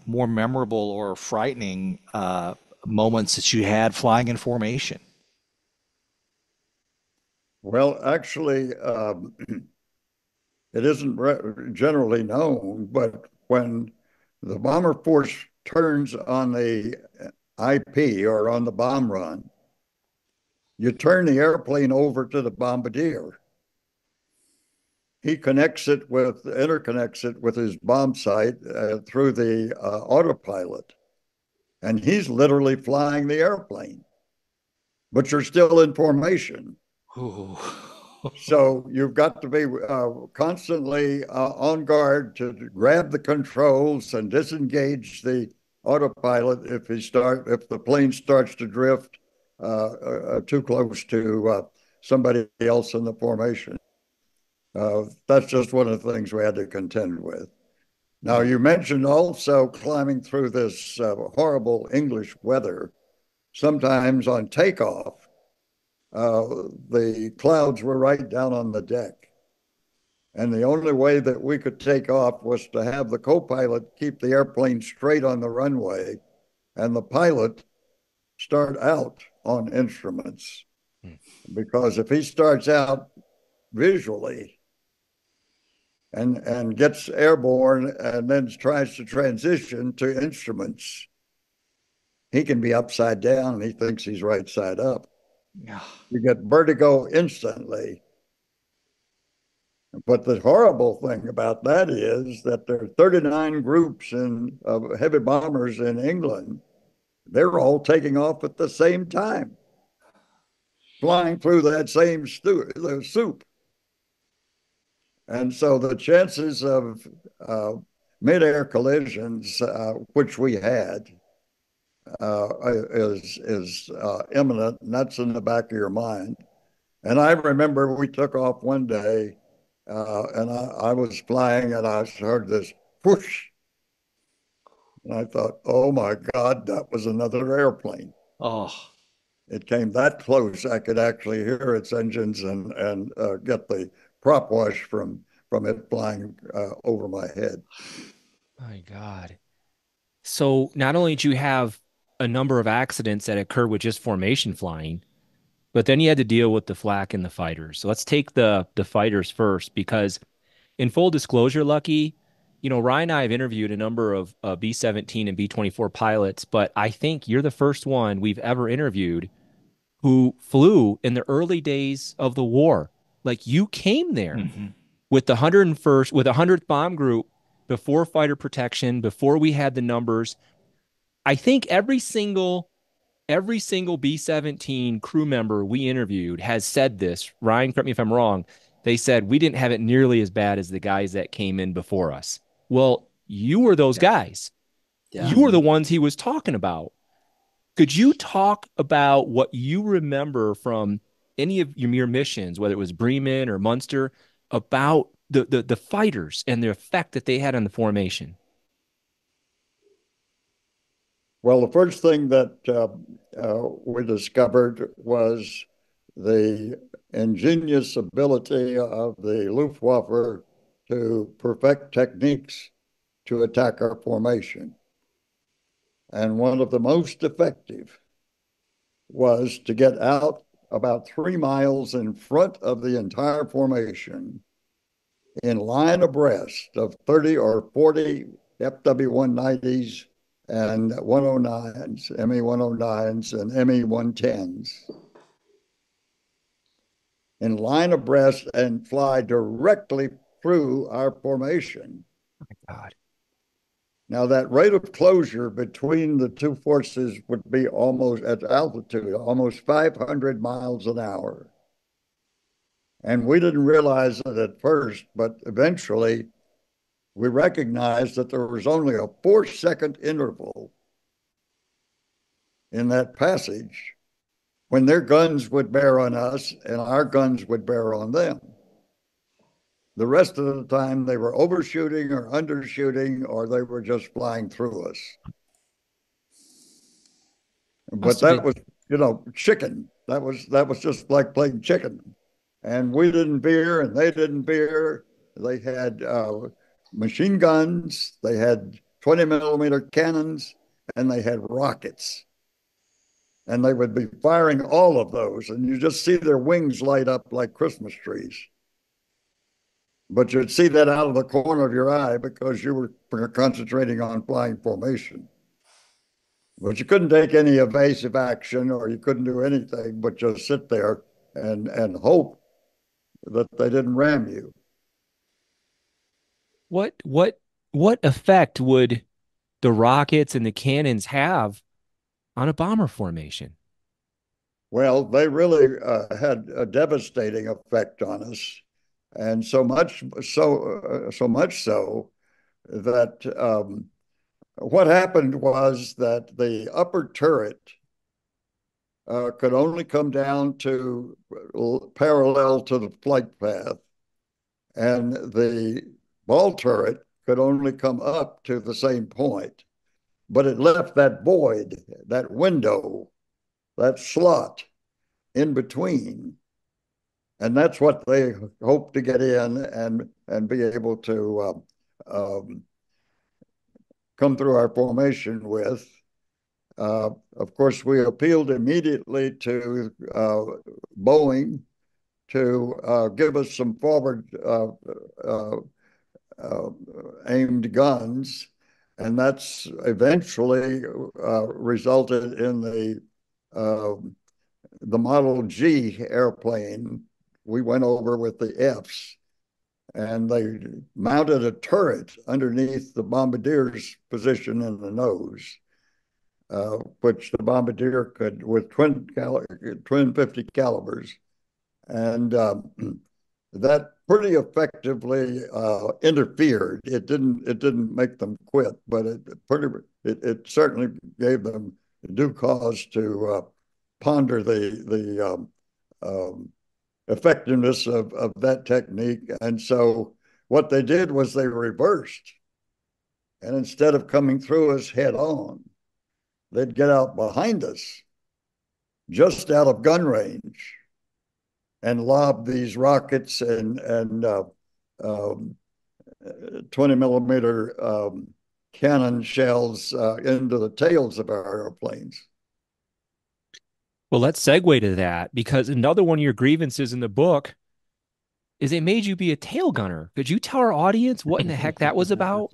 more memorable or frightening moments that you had flying in formation? Well, actually, it isn't generally known, but when the bomber force turns on the IP or on the bomb run, you turn the airplane over to the bombardier. He interconnects it with his bomb sight through the autopilot, and he's literally flying the airplane, but you're still in formation. Ooh. So you've got to be constantly on guard to grab the controls and disengage the autopilot if the plane starts to drift too close to somebody else in the formation. That's just one of the things we had to contend with. Now, you mentioned also climbing through this horrible English weather. Sometimes on takeoff, the clouds were right down on the deck. And the only way that we could take off was to have the co-pilot keep the airplane straight on the runway and the pilot start out on instruments. Because if he starts out visually and gets airborne and then tries to transition to instruments, he can be upside down and he thinks he's right side up. Yeah. You get vertigo instantly. But the horrible thing about that is that there are 39 groups of heavy bombers in England. They're all taking off at the same time, flying through that same soup. And so the chances of mid-air collisions, which we had, is imminent, and that's in the back of your mind. And I remember we took off one day, and I was flying, and I heard this whoosh, and I thought, "Oh my God, that was another airplane." Oh, It came that close, I could actually hear its engines and get the prop wash from it flying over my head. My God. So not only did you have a number of accidents that occurred with just formation flying, but then you had to deal with the flak and the fighters. So let's take the fighters first, because in full disclosure, Lucky, you know, Ryan and I have interviewed a number of B-17 and B-24 pilots, but I think you're the first one we've ever interviewed who flew in the early days of the war. Like, you came there hmm with the 101st, with the 100th Bomb Group, before fighter protection, before we had the numbers. I think every single B-17 crew member we interviewed has said this. Ryan, correct me if I'm wrong. They said we didn't have it nearly as bad as the guys that came in before us. Well, you were those guys. Yeah. You were the ones he was talking about. Could you talk about what you remember from any of your missions, whether it was Bremen or Munster, about the fighters and the effect that they had on the formation? Well, the first thing that we discovered was the ingenious ability of the Luftwaffe to perfect techniques to attack our formation. And one of the most effective was to get out about 3 miles in front of the entire formation in line abreast of 30 or 40 FW-190s and 109s, ME-109s and ME-110s in line abreast and fly directly through our formation. God. Now, that rate of closure between the two forces would be almost at altitude, almost 500 miles an hour. And we didn't realize it at first, but eventually we recognized that there was only a 4-second interval in that passage when their guns would bear on us and our guns would bear on them. The rest of the time, they were overshooting or undershooting, or they were just flying through us. But that was, chicken. That was just like playing chicken. And we didn't veer, and they didn't veer. They had machine guns, they had 20-millimeter cannons, and they had rockets. And they would be firing all of those, and you just see their wings light up like Christmas trees. But you'd see that out of the corner of your eye because you were concentrating on flying formation. But you couldn't take any evasive action, or you couldn't do anything but just sit there and hope that they didn't ram you. What effect would the rockets and the cannons have on a bomber formation? Well, they really had a devastating effect on us, and so much so that what happened was that the upper turret could only come down to parallel to the flight path, and the ball turret could only come up to the same point. But it left that void, that window, that slot in between. And that's what they hope to get in and be able to come through our formation with. Of course, we appealed immediately to Boeing to give us some forward aimed guns, and that's eventually resulted in the Model G airplane. We went over with the Fs, and they mounted a turret underneath the bombardier's position in the nose, which the bombardier could, with twin 50 calibers, and that pretty effectively interfered. It didn't make them quit, but it certainly gave them due cause to ponder the effectiveness of that technique. And so what they did was they reversed, and instead of coming through us head on, they'd get out behind us, just out of gun range, and lob these rockets and 20-millimeter cannon shells into the tails of our airplanes. Well, let's segue to that, because another one of your grievances in the book is they made you be a tail gunner. Could you tell our audience what in the heck that was about?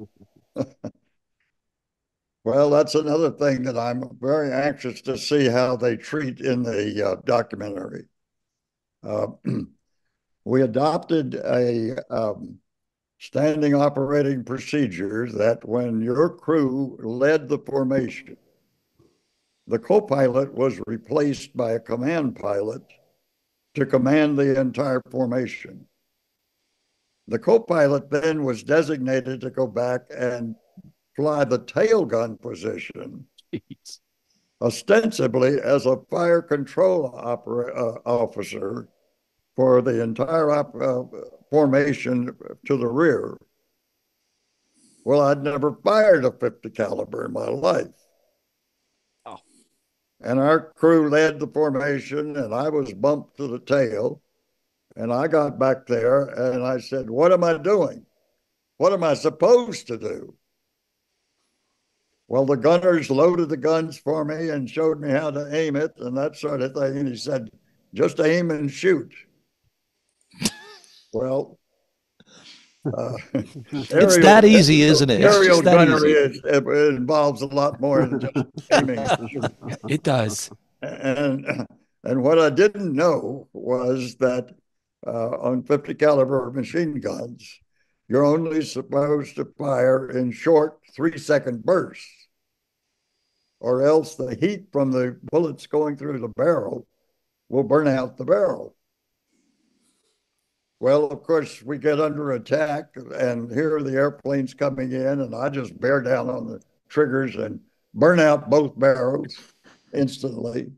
Well, that's another thing that I'm very anxious to see how they treat in the documentary. We adopted a standing operating procedure that when your crew led the formation, the co-pilot was replaced by a command pilot to command the entire formation. The co-pilot then was designated to go back and fly the tail gun position, Jeez. ostensibly as a fire control officer for the entire formation to the rear. Well, I'd never fired a 50 caliber in my life. Oh. And our crew led the formation, and I was bumped to the tail. And I got back there and I said, "What am I doing? What am I supposed to do?" Well, the gunners loaded the guns for me and showed me how to aim it and that sort of thing. And he said, "Just aim and shoot." Well, It's that easy, isn't it? It's aerial just that gunnery easy. it involves a lot more than just aiming and shooting. It does. And what I didn't know was that on 50 caliber machine guns, you're only supposed to fire in short 3-second bursts, or else the heat from the bullets going through the barrel will burn out the barrel. Well, of course, we get under attack, and here are the airplanes coming in, and I just bear down on the triggers and burn out both barrels instantly.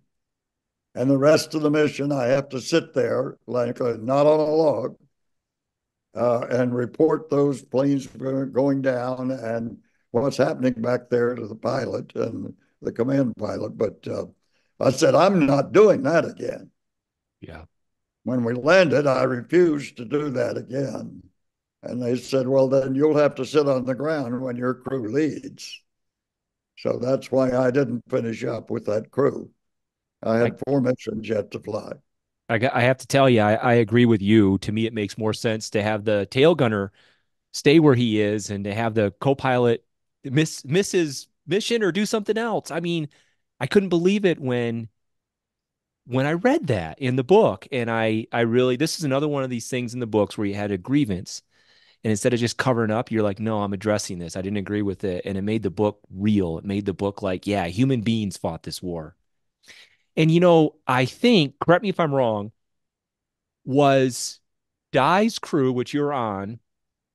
And the rest of the mission, I have to sit there like not on a log and report those planes going down and what's happening back there to the pilot and the command pilot. But I said, I'm not doing that again. Yeah. When we landed, I refused to do that again. And they said, well, then you'll have to sit on the ground when your crew leads. So that's why I didn't finish up with that crew. I had 4 missions yet to fly. I have to tell you, I agree with you. To me, it makes more sense to have the tail gunner stay where he is and to have the co-pilot miss his mission or do something else. I mean, I couldn't believe it when I read that in the book. And I really, this is another one of these things in the books where you had a grievance. And instead of just covering up, you're like, no, I'm addressing this. I didn't agree with it. And it made the book real. It made the book like, yeah, human beings fought this war. And, I think, correct me if I'm wrong, was Dye's crew, which you're on,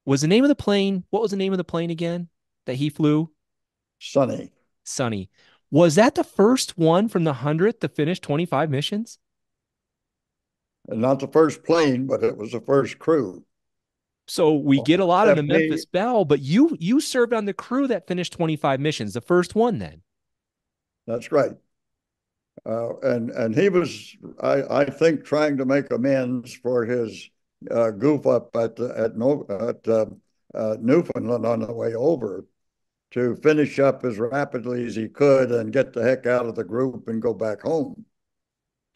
was the name of the plane, what was the name of the plane again that he flew? Sunny. Sunny. Was that the first one from the 100th to finish 25 missions? And not the first plane, but it was the first crew. So we get a lot in the Stephanie, Memphis Belle, but you served on the crew that finished 25 missions, the first one then. that's right. And he was, I think, trying to make amends for his goof up at Newfoundland on the way over to finish up as rapidly as he could and get the heck out of the group and go back home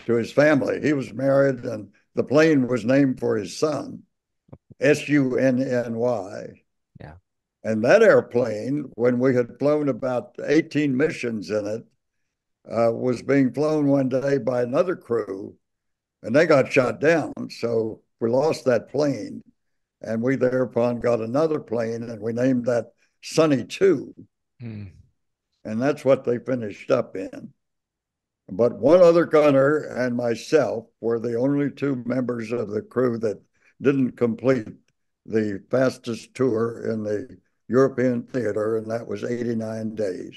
to his family. He was married, and the plane was named for his son, Sunny. Yeah. And that airplane, when we had flown about 18 missions in it, was being flown one day by another crew, and they got shot down. So we lost that plane, and we thereupon got another plane, and we named that Sunny 2. Hmm. And that's what they finished up in. But one other gunner and myself were the only 2 members of the crew that didn't complete the fastest tour in the European theater, and that was 89 days.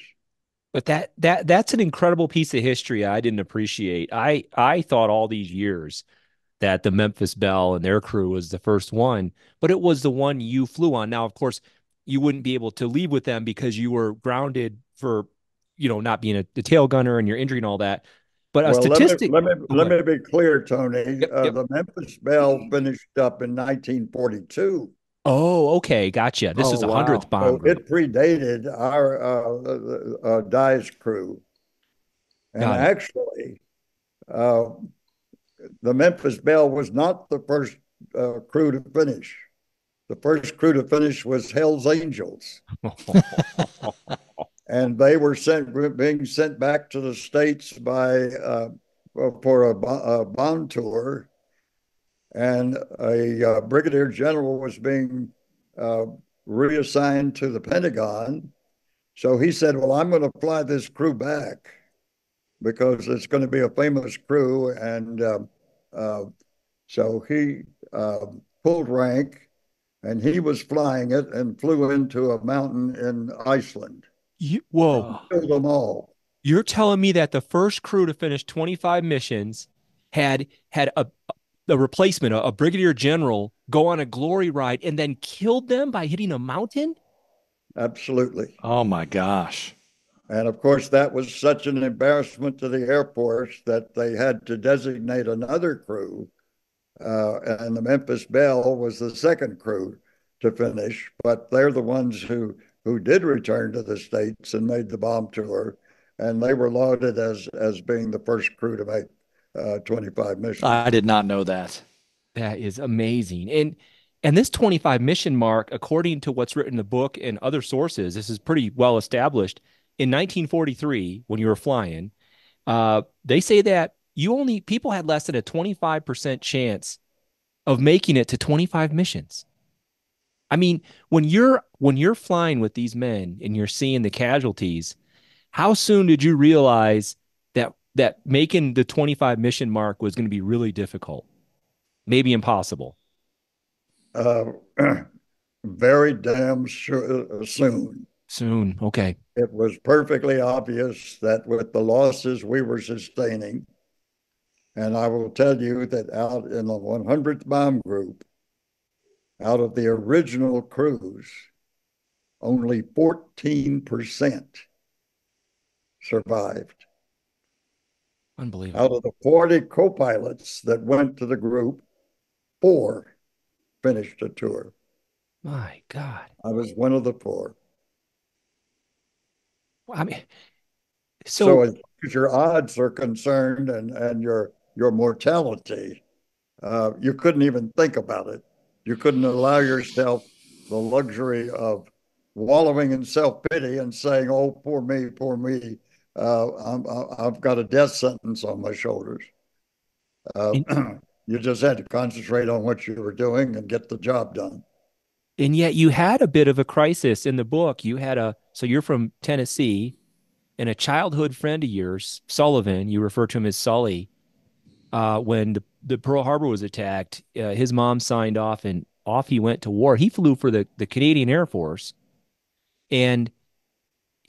But that's an incredible piece of history I didn't appreciate. I thought all these years that the Memphis Belle and their crew was the first one, but it was the one you flew on. Now, of course, you wouldn't be able to leave with them because you were grounded for, not being the tail gunner and your injury and all that. But a Well, statistic. let me be clear, Tony. Yep. The Memphis Belle finished up in 1942. Oh, okay, gotcha. This Oh, is a wow. 100th bomb So group. it predated our Dye's crew. And Got it. actually, uh, the Memphis Belle was not the first crew to finish. The first crew to finish was Hell's Angels. And they were being sent back to the States by for a bond tour. And a brigadier general was being uh, reassigned to the Pentagon. So he said, well, I'm going to fly this crew back because it's going to be a famous crew. And uh, so he pulled rank and he was flying it and flew into a mountain in Iceland. Whoa. Killed them all. You're telling me that the first crew to finish 25 missions had a replacement, a brigadier general, go on a glory ride and then killed them by hitting a mountain? Absolutely. Oh my gosh. And of course, that was such an embarrassment to the Air Force that they had to designate another crew. And the Memphis Belle was the second crew to finish, but they're the ones who did return to the States and made the bomb tour. And they were lauded as being the first crew to make 25 missions. I did not know that. That is amazing. And this 25 mission mark, according to what's written in the book and other sources, this is pretty well established. In 1943, when you were flying, they say that people had less than a 25% chance of making it to 25 missions. I mean, when you're flying with these men and you're seeing the casualties, how soon did you realize that making the 25 mission mark was going to be really difficult, maybe impossible? Uh, very damn sure, soon. Soon, okay. It was perfectly obvious that with the losses we were sustaining, and I will tell you that out in the 100th Bomb Group, out of the original crews, only 14% survived. Unbelievable. Out of the 40 co-pilots that went to the group, 4 finished the tour. My God. I was one of the 4. I mean, So so as far as your odds are concerned and your mortality, you couldn't even think about it. You couldn't allow yourself the luxury of wallowing in self-pity and saying, oh, poor me, poor me. I've got a death sentence on my shoulders. Uh, and, you just had to concentrate on what you were doing and get the job done. and yet you had a bit of a crisis in the book. So you're from Tennessee, and a childhood friend of yours, Sullivan, you refer to him as Sully, when the Pearl Harbor was attacked, his mom signed off and off he went to war. He flew for the Canadian Air Force. And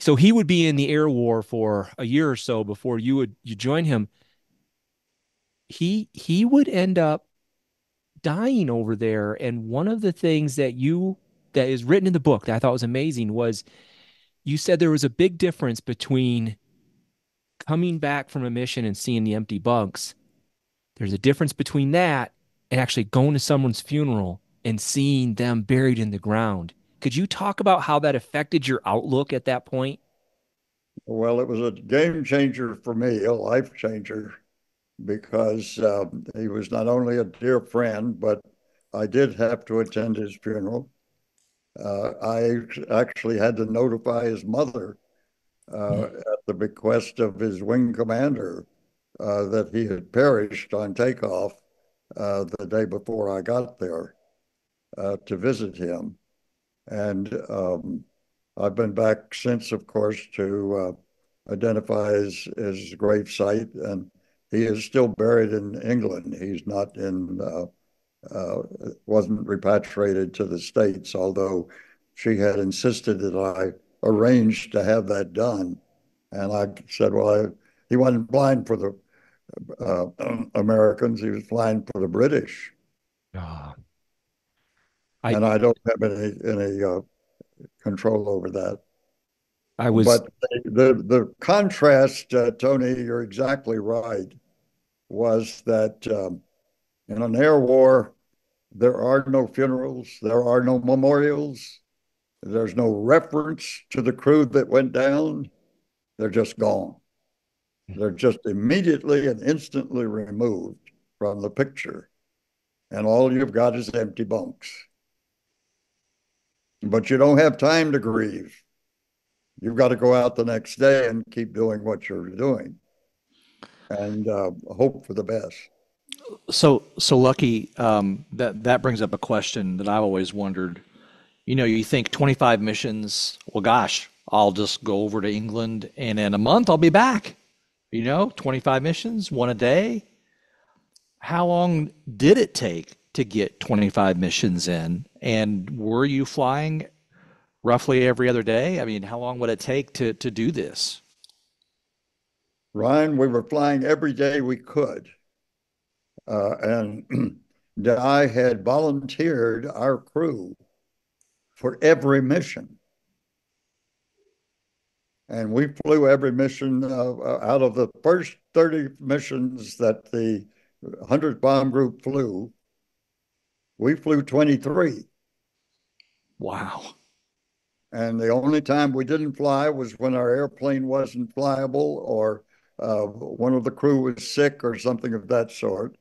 so he would be in the air war for a year or so before you join him. He would end up dying over there. And one of the things that is written in the book that I thought was amazing was you said there was a big difference between coming back from a mission and seeing the empty bunks. There's a difference between that and actually going to someone's funeral and seeing them buried in the ground. Could you talk about how that affected your outlook at that point? Well, it was a game changer for me, a life changer, because he was not only a dear friend, but I did have to attend his funeral. I actually had to notify his mother at the bequest of his wing commander that he had perished on takeoff the day before I got there to visit him. And I've been back since, of course, to identify his grave site. And he is still buried in England. He's not wasn't repatriated to the States, although she had insisted that I arranged to have that done. And I said, well, he wasn't flying for the Americans, he was flying for the British. Oh, And I I don't have any control over that. I was But the contrast, Tony, you're exactly right, was that in an air war, there are no funerals, there are no memorials, there's no reference to the crew that went down. They're just gone. They're just immediately and instantly removed from the picture. And all you've got is empty bunks. But you don't have time to grieve. You've got to go out the next day and keep doing what you're doing and hope for the best. So Lucky, that brings up a question that I've always wondered. You think 25 missions, well, gosh, I'll just go over to England and in a month I'll be back. 25 missions, one a day. How long did it take to get 25 missions in? And were you flying roughly every other day? I mean, how long would it take to do this? Ryan, we were flying every day we could. And I had volunteered our crew for every mission. And we flew every mission out of the first 30 missions that the 100th Bomb Group flew. We flew 23. Wow. And the only time we didn't fly was when our airplane wasn't flyable or one of the crew was sick or something of that sort,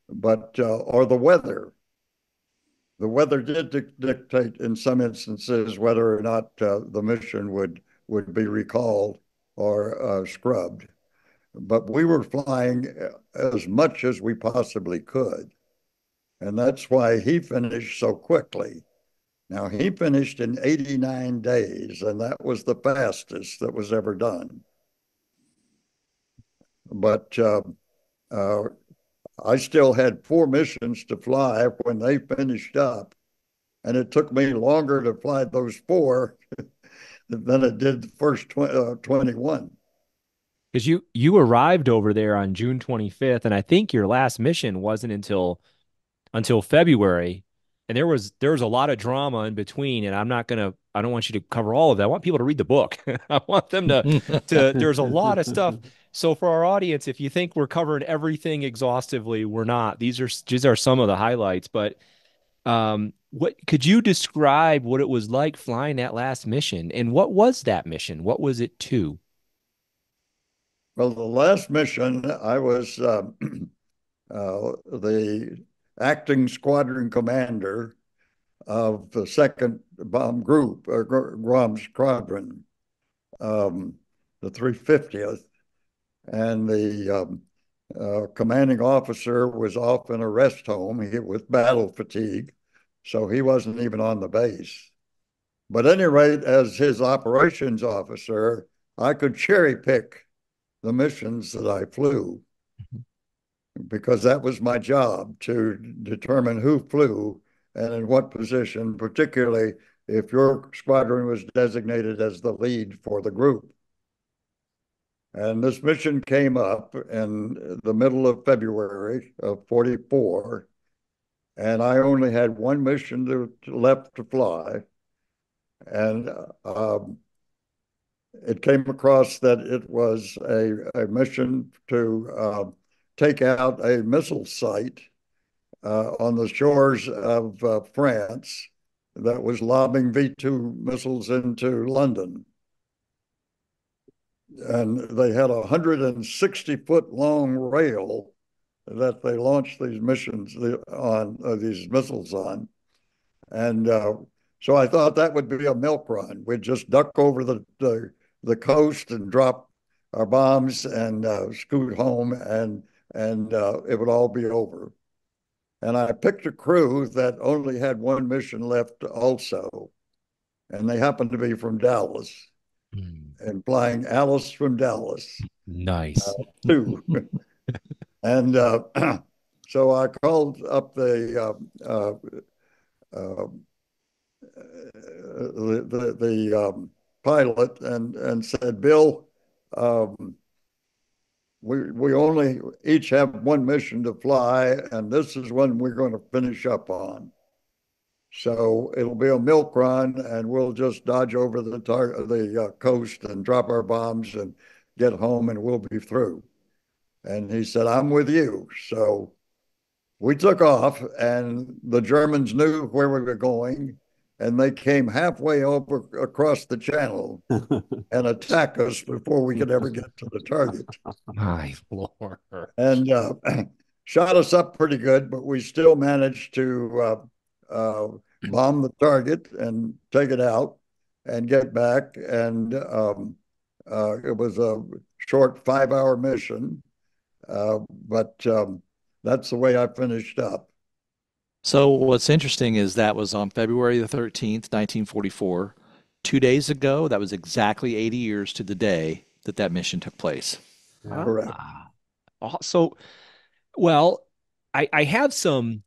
but or the weather. The weather did dictate in some instances whether or not the mission would be recalled or scrubbed. But we were flying as much as we possibly could. And that's why he finished so quickly. Now, he finished in 89 days, and that was the fastest that was ever done. But I still had 4 missions to fly when they finished up, and it took me longer to fly those 4 than it did the first 21. Because you arrived over there on June 25th, and I think your last mission wasn't until February, and there was a lot of drama in between. And I don't want you to cover all of that. I want people to read the book. I want them to. There's a lot of stuff. So for our audience, if you think we're covering everything exhaustively, we're not. These are some of the highlights. But what could you describe what it was like flying that last mission, and what was that mission? What was it to? Well, the last mission, I was the acting squadron commander of the second bomb group, or Guam squadron, the 350th. And the commanding officer was off in a rest home with battle fatigue, so he wasn't even on the base. But at any rate, as his operations officer, I could cherry pick the missions that I flew because that was my job to determine who flew and in what position, particularly if your squadron was designated as the lead for the group. And this mission came up in the middle of February of 44, and I only had 1 mission left to fly. And it came across that it was a mission to take out a missile site on the shores of France that was lobbing V-2 missiles into London. And they had a 160-foot long rail that they launched these missions on, these missiles on. And so I thought that would be a milk run. We'd just duck over the coast and drop our bombs and scoot home, and it would all be over. And I picked a crew that only had 1 mission left also, and they happened to be from Dallas, and flying Alice from Dallas Nice. too. And so I called up the pilot and said, Bill, we only each have 1 mission to fly, and this is one we're going to finish up on. So it'll be a milk run, and we'll just dodge over the coast and drop our bombs and get home, and we'll be through. And he said, I'm with you. So we took off, and the Germans knew where we were going, and they came halfway over across the channel and attack us before we could ever get to the target. My Lord. And shot us up pretty good, but we still managed to bomb the target and take it out and get back. And it was a short 5-hour mission, but that's the way I finished up. So what's interesting is that was on February the 13th, 1944. 2 days ago, that was exactly 80 years to the day that that mission took place. Yeah. Correct. So, well, I have some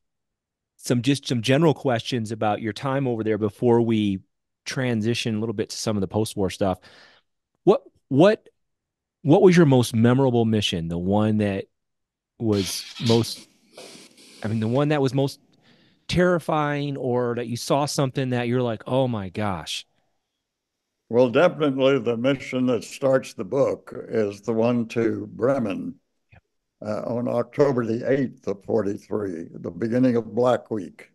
general questions about your time over there before we transition a little bit to some of the post-war stuff. What what what was your most memorable mission? The one that was most, I mean, the one that was most terrifying, or that you saw something that you're like, oh my gosh. Well, definitely the mission that starts the book is the one to Bremen on October the 8th of 43, the beginning of Black Week.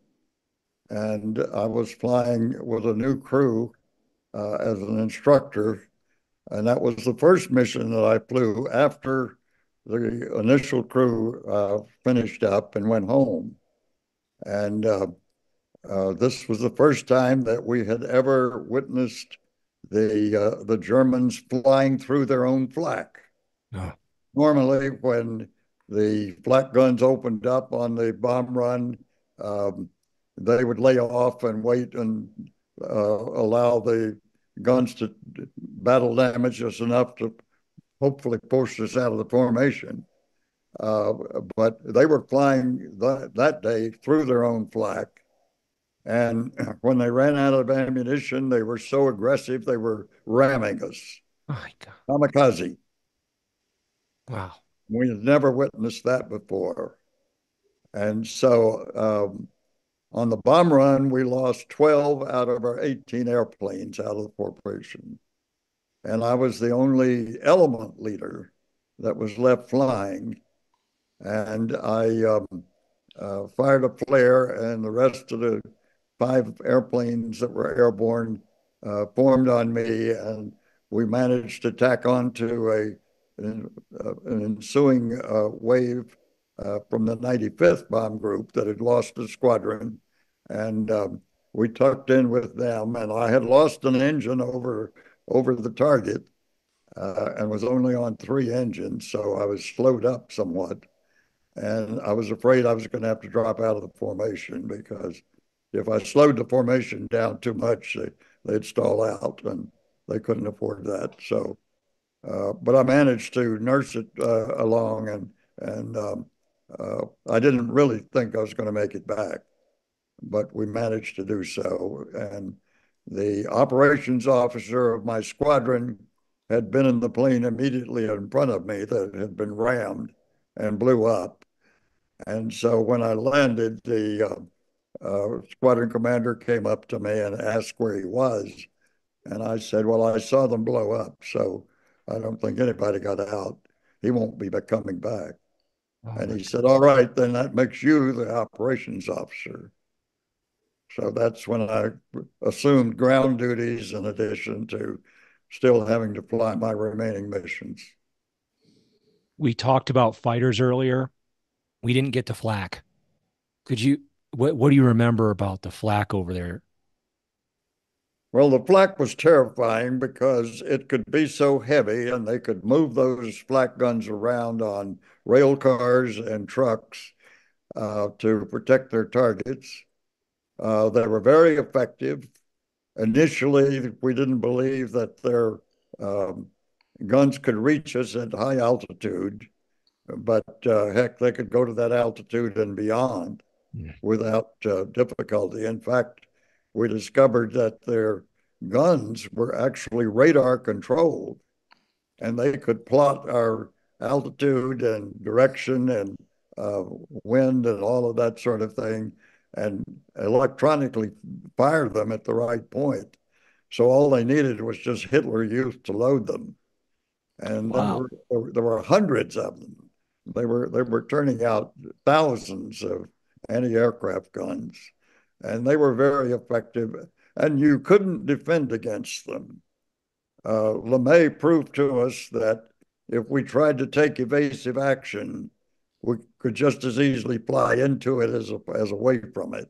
And I was flying with a new crew as an instructor. And that was the first mission that I flew after the initial crew finished up and went home. And this was the first time that we had ever witnessed the Germans flying through their own flak. Oh, Normally, when the flak guns opened up on the bomb run, um, they would lay off and wait and allow the guns to battle damage us enough to hopefully push us out of the formation. Uh, but they were flying that day through their own flak. And when they ran out of ammunition, they were so aggressive, they were ramming us. oh my God. Kamikaze. Wow. We had never witnessed that before. And so on the bomb run, we lost 12 out of our 18 airplanes out of the formation. And I was the only element leader that was left flying. And I fired a flare, and the rest of the 5 airplanes that were airborne formed on me, and we managed to tack on to an ensuing wave from the 95th Bomb Group that had lost a squadron, and we tucked in with them. And I had lost an engine over the target and was only on 3 engines, so I was slowed up somewhat. And I was afraid I was going to have to drop out of the formation because if I slowed the formation down too much, they'd stall out, and they couldn't afford that. So, but I managed to nurse it along, and I didn't really think I was going to make it back, but we managed to do so. And the operations officer of my squadron had been in the plane immediately in front of me that had been rammed and blew up. And so when I landed, the squadron commander came up to me and asked where he was. And I said, well, I saw them blow up, so I don't think anybody got out. He won't be coming back. Oh And my he said, all right, then that makes you the operations officer. So that's when I assumed ground duties in addition to still having to fly my remaining missions. We talked about fighters earlier. We didn't get to flak. Could you, what do you remember about the flak over there? Well, the flak was terrifying because it could be so heavy, and they could move those flak guns around on rail cars and trucks to protect their targets. They were very effective. Initially, we didn't believe that their um, guns could reach us at high altitude, but heck, they could go to that altitude and beyond Mm. without difficulty. In fact, we discovered that their guns were actually radar controlled, and they could plot our altitude and direction and wind and all of that sort of thing, and electronically fire them at the right point. So all they needed was just Hitler Youth to load them, and Wow. there were hundreds of them. They were turning out thousands of anti-aircraft guns, and they were very effective. And you couldn't defend against them. LeMay proved to us that if we tried to take evasive action, we could just as easily fly into it as away from it.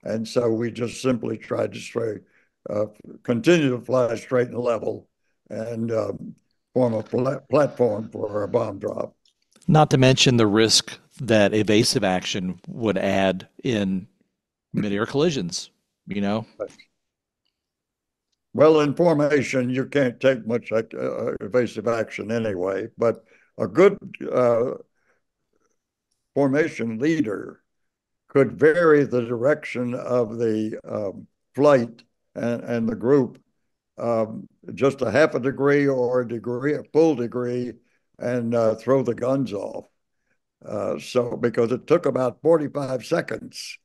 And so we just simply tried to uh, continue to fly straight and level and form a platform for our bomb drop. Not to mention the risk that evasive action would add in mid-air collisions, you know? Well, in formation, you can't take much evasive action anyway, but a good formation leader could vary the direction of the flight and the group just a half a degree or a degree, a full degree, and throw the guns off. So, because it took about 45 seconds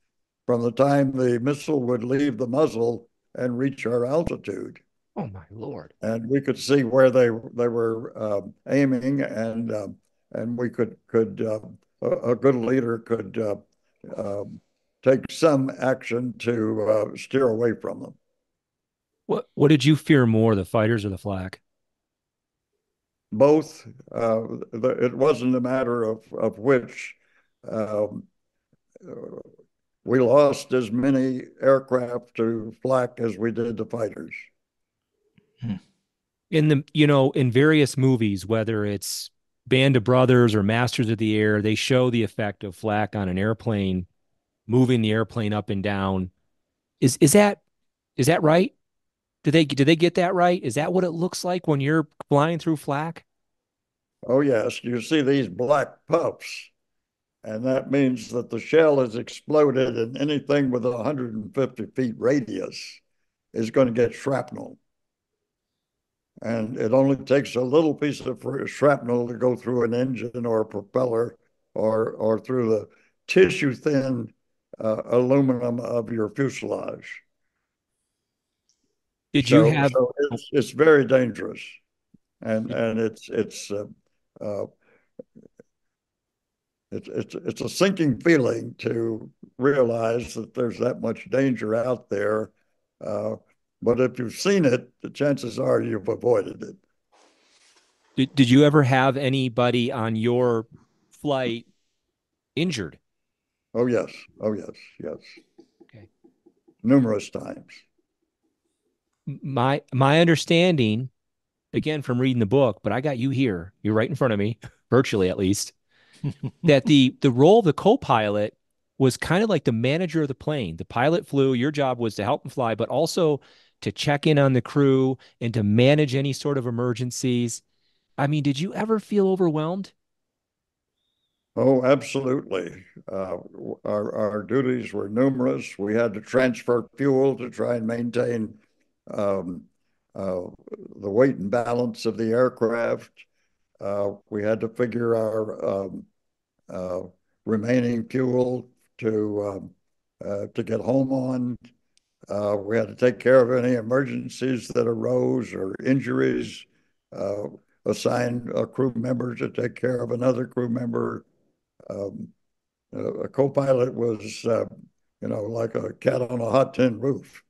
from the time the missile would leave the muzzle and reach our altitude. Oh my Lord. And we could see where they were aiming, and we could a good leader could take some action to steer away from them. What did you fear more, the fighters or the flak? Both. It wasn't a matter of which. Um, we lost as many aircraft to flak as we did to fighters. In the, you know, in various movies, whether it's Band of Brothers or Masters of the Air, they show the effect of flak on an airplane, moving the airplane up and down. Is that right? Did they get that right? Is that what it looks like when you're flying through flak? Oh, yes. You see these black puffs, and that means that the shell has exploded, and anything with 150 feet radius is going to get shrapnel. And it only takes a little piece of shrapnel to go through an engine or a propeller or through the tissue thin aluminum of your fuselage. Did you So, have so it's very dangerous, and uh, it's a sinking feeling to realize that there's that much danger out there. Uh, but if you've seen it, the chances are you've avoided it. did you ever have anybody on your flight injured? Oh yes, oh yes, yes, Okay. numerous times. My understanding, again from reading the book, but I got you here. You're right in front of me, virtually at least, that the role of the co-pilot was kind of like the manager of the plane. The pilot flew, your job was to help him fly, but also to check in on the crew and to manage any sort of emergencies. I mean, did you ever feel overwhelmed? Oh, absolutely. Our duties were numerous. We had to transfer fuel to try and maintain um, uh, the weight and balance of the aircraft. We had to figure our uh, remaining fuel to get home on. We had to take care of any emergencies that arose or injuries, uh, assign a crew member to take care of another crew member. Um, a co-pilot was, like a cat on a hot tin roof.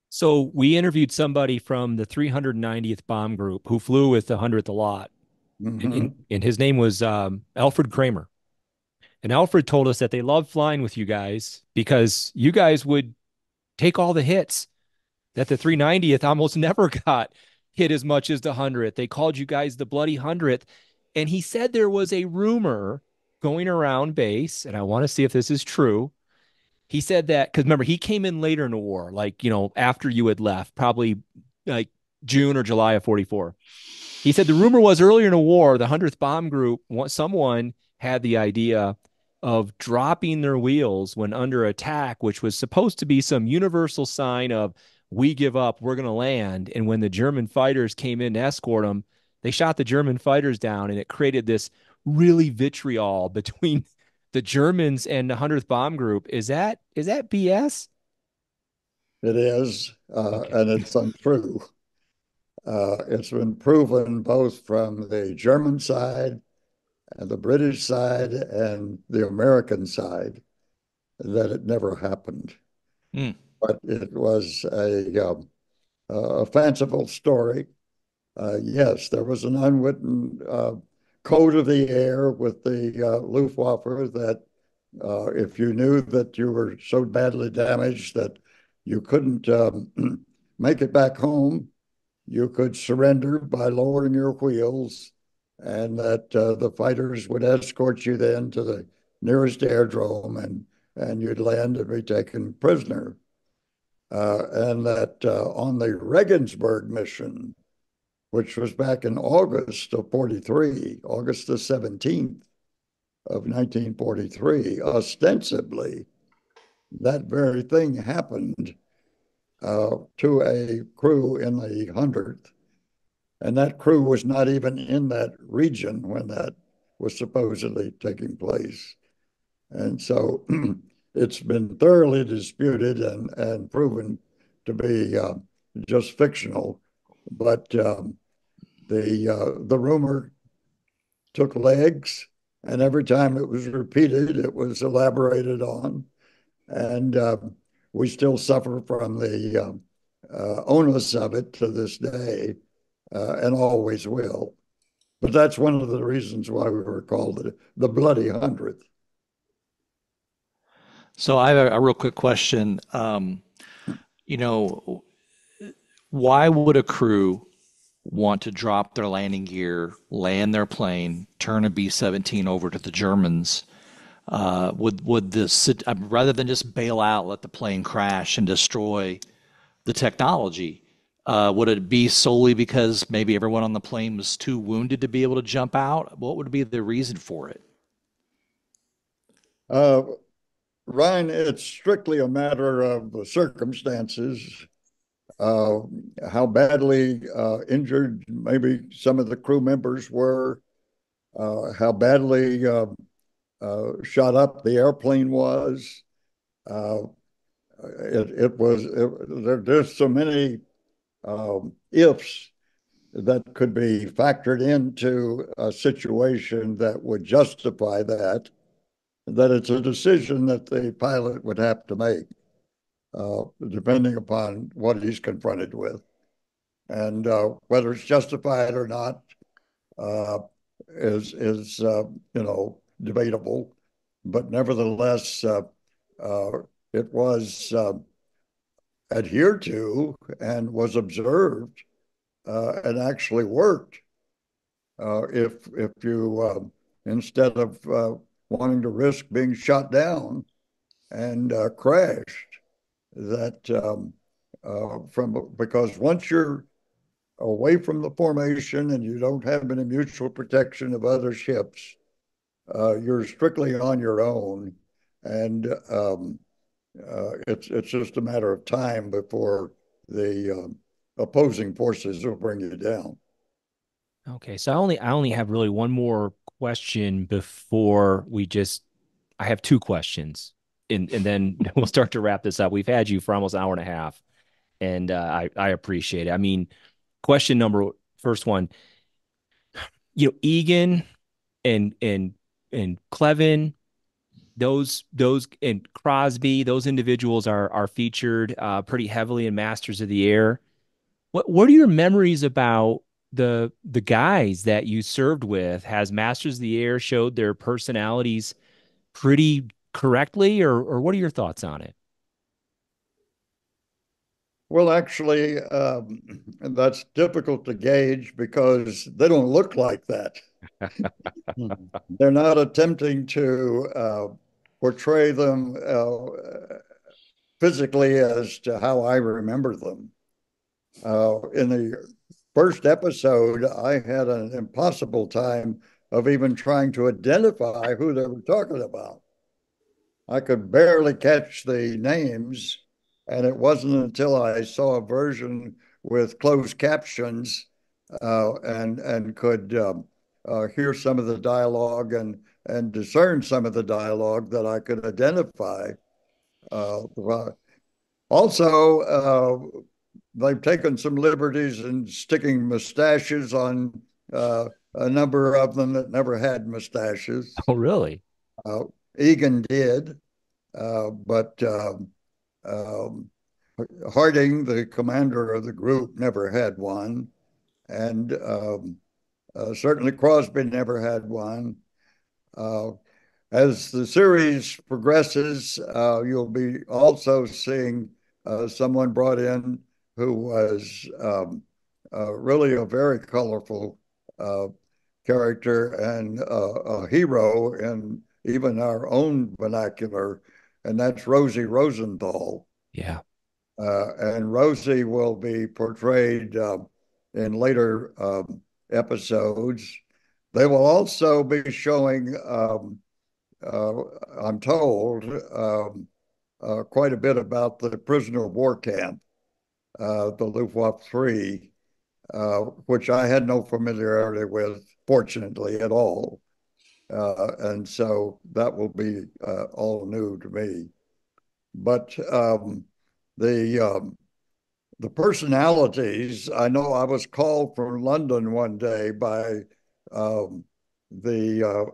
So we interviewed somebody from the 390th Bomb Group who flew with the 100th a lot, and, Mm-hmm. and his name was Alfred Kramer. And Alfred told us that they loved flying with you guys because you guys would take all the hits that the 390th almost never got hit as much as the 100th. They called you guys the Bloody Hundredth. And he said there was a rumor going around base, and I want to see if this is true. He said that because remember, he came in later in the war, like, after you had left, probably like June or July of 44. He said the rumor was earlier in the war, the 100th Bomb Group, someone had the idea of dropping their wheels when under attack, which was supposed to be some universal sign of we give up, we're going to land. And when the German fighters came in to escort them, they shot the German fighters down, and it created this really vitriol between the Germans and the 100th Bomb Group. Is that BS? It is, Okay. and it's untrue. It's been proven both from the German side and the British side and the American side that it never happened. Mm. But it was a fanciful story. Yes, there was an unwritten code of the air with the Luftwaffe that if you knew that you were so badly damaged that you couldn't make it back home, you could surrender by lowering your wheels and that the fighters would escort you then to the nearest airdrome, and you'd land and be taken prisoner. And that on the Regensburg mission, which was back in August of 43, August the 17th of 1943, ostensibly, that very thing happened to a crew in the 100th. And that crew was not even in that region when that was supposedly taking place. And so it's been thoroughly disputed and proven to be just fictional. But the rumor took legs, and every time it was repeated, it was elaborated on. And we still suffer from the onus of it to this day, and always will. But that's one of the reasons why we were called the Bloody Hundredth. So I have a real quick question. You know, why would a crew want to drop their landing gear, land their plane, turn a B-17 over to the Germans? Would this rather than just bail out, let the plane crash and destroy the technology? Would it be solely because maybe everyone on the plane was too wounded to be able to jump out? What would be the reason for it? Uh, Ryan, it's strictly a matter of the circumstances, uh, how badly injured maybe some of the crew members were, how badly shot up the airplane was. Uh, there's so many ifs that could be factored into a situation that would justify that, that it's a decision that the pilot would have to make, depending upon what he's confronted with. And whether it's justified or not uh, is debatable, but nevertheless, uh, it was adhered to and was observed and actually worked. If you instead of wanting to risk being shot down and crashed, that from because once you're away from the formation and you don't have any mutual protection of other ships, you're strictly on your own, and it's just a matter of time before the opposing forces will bring you down. Okay, so I only have really one more question before we just I have two questions, and then we'll start to wrap this up. We've had you for almost an hour and a half, and I appreciate it. I mean, question number first one, Egan and Clevin, those and Crosby, those individuals are featured pretty heavily in Masters of the Air. What are your memories about the guys that you served with? Has Masters of the Air showed their personalities pretty correctly, or what are your thoughts on it? Well, actually, that's difficult to gauge because they don't look like that. They're not attempting to portray them physically as to how I remember them. In the first episode, I had an impossible time of even trying to identify who they were talking about. I could barely catch the names, and it wasn't until I saw a version with closed captions and could hear some of the dialogue and discern some of the dialogue that I could identify. Uh, Also, they've taken some liberties in sticking mustaches on a number of them that never had mustaches. Oh, really? Uh, Egan did, but um, Harding, the commander of the group, never had one, and certainly Crosby never had one. Uh, as the series progresses, you'll be also seeing someone brought in who was really a very colorful uh, character and a hero in even our own vernacular, and that's Rosie Rosenthal. Yeah. And Rosie will be portrayed in later episodes. They will also be showing, uh, I'm told, quite a bit about the prisoner of war camp, the Luftwaffe 3, which I had no familiarity with, fortunately, at all. And so that will be all new to me. But the the personalities, I know I was called from London one day by the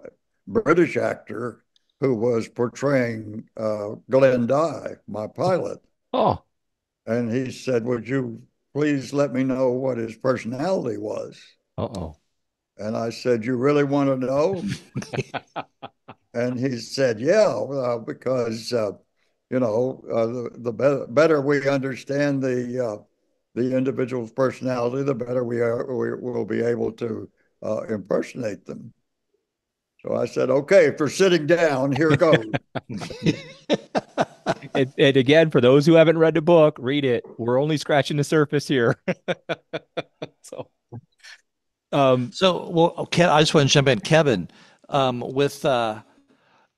British actor who was portraying Glenn Dye, my pilot. Oh. And he said, would you please let me know what his personality was? Uh-oh. And I said, you really want to know? And he said, yeah, because, better we understand the individual's personality, the better we will be able to impersonate them. So I said, okay, if you're sitting down, here goes. And again, for those who haven't read the book, read it. We're only scratching the surface here. So, um, So, well, I just want to jump in, Kevin, um, with uh,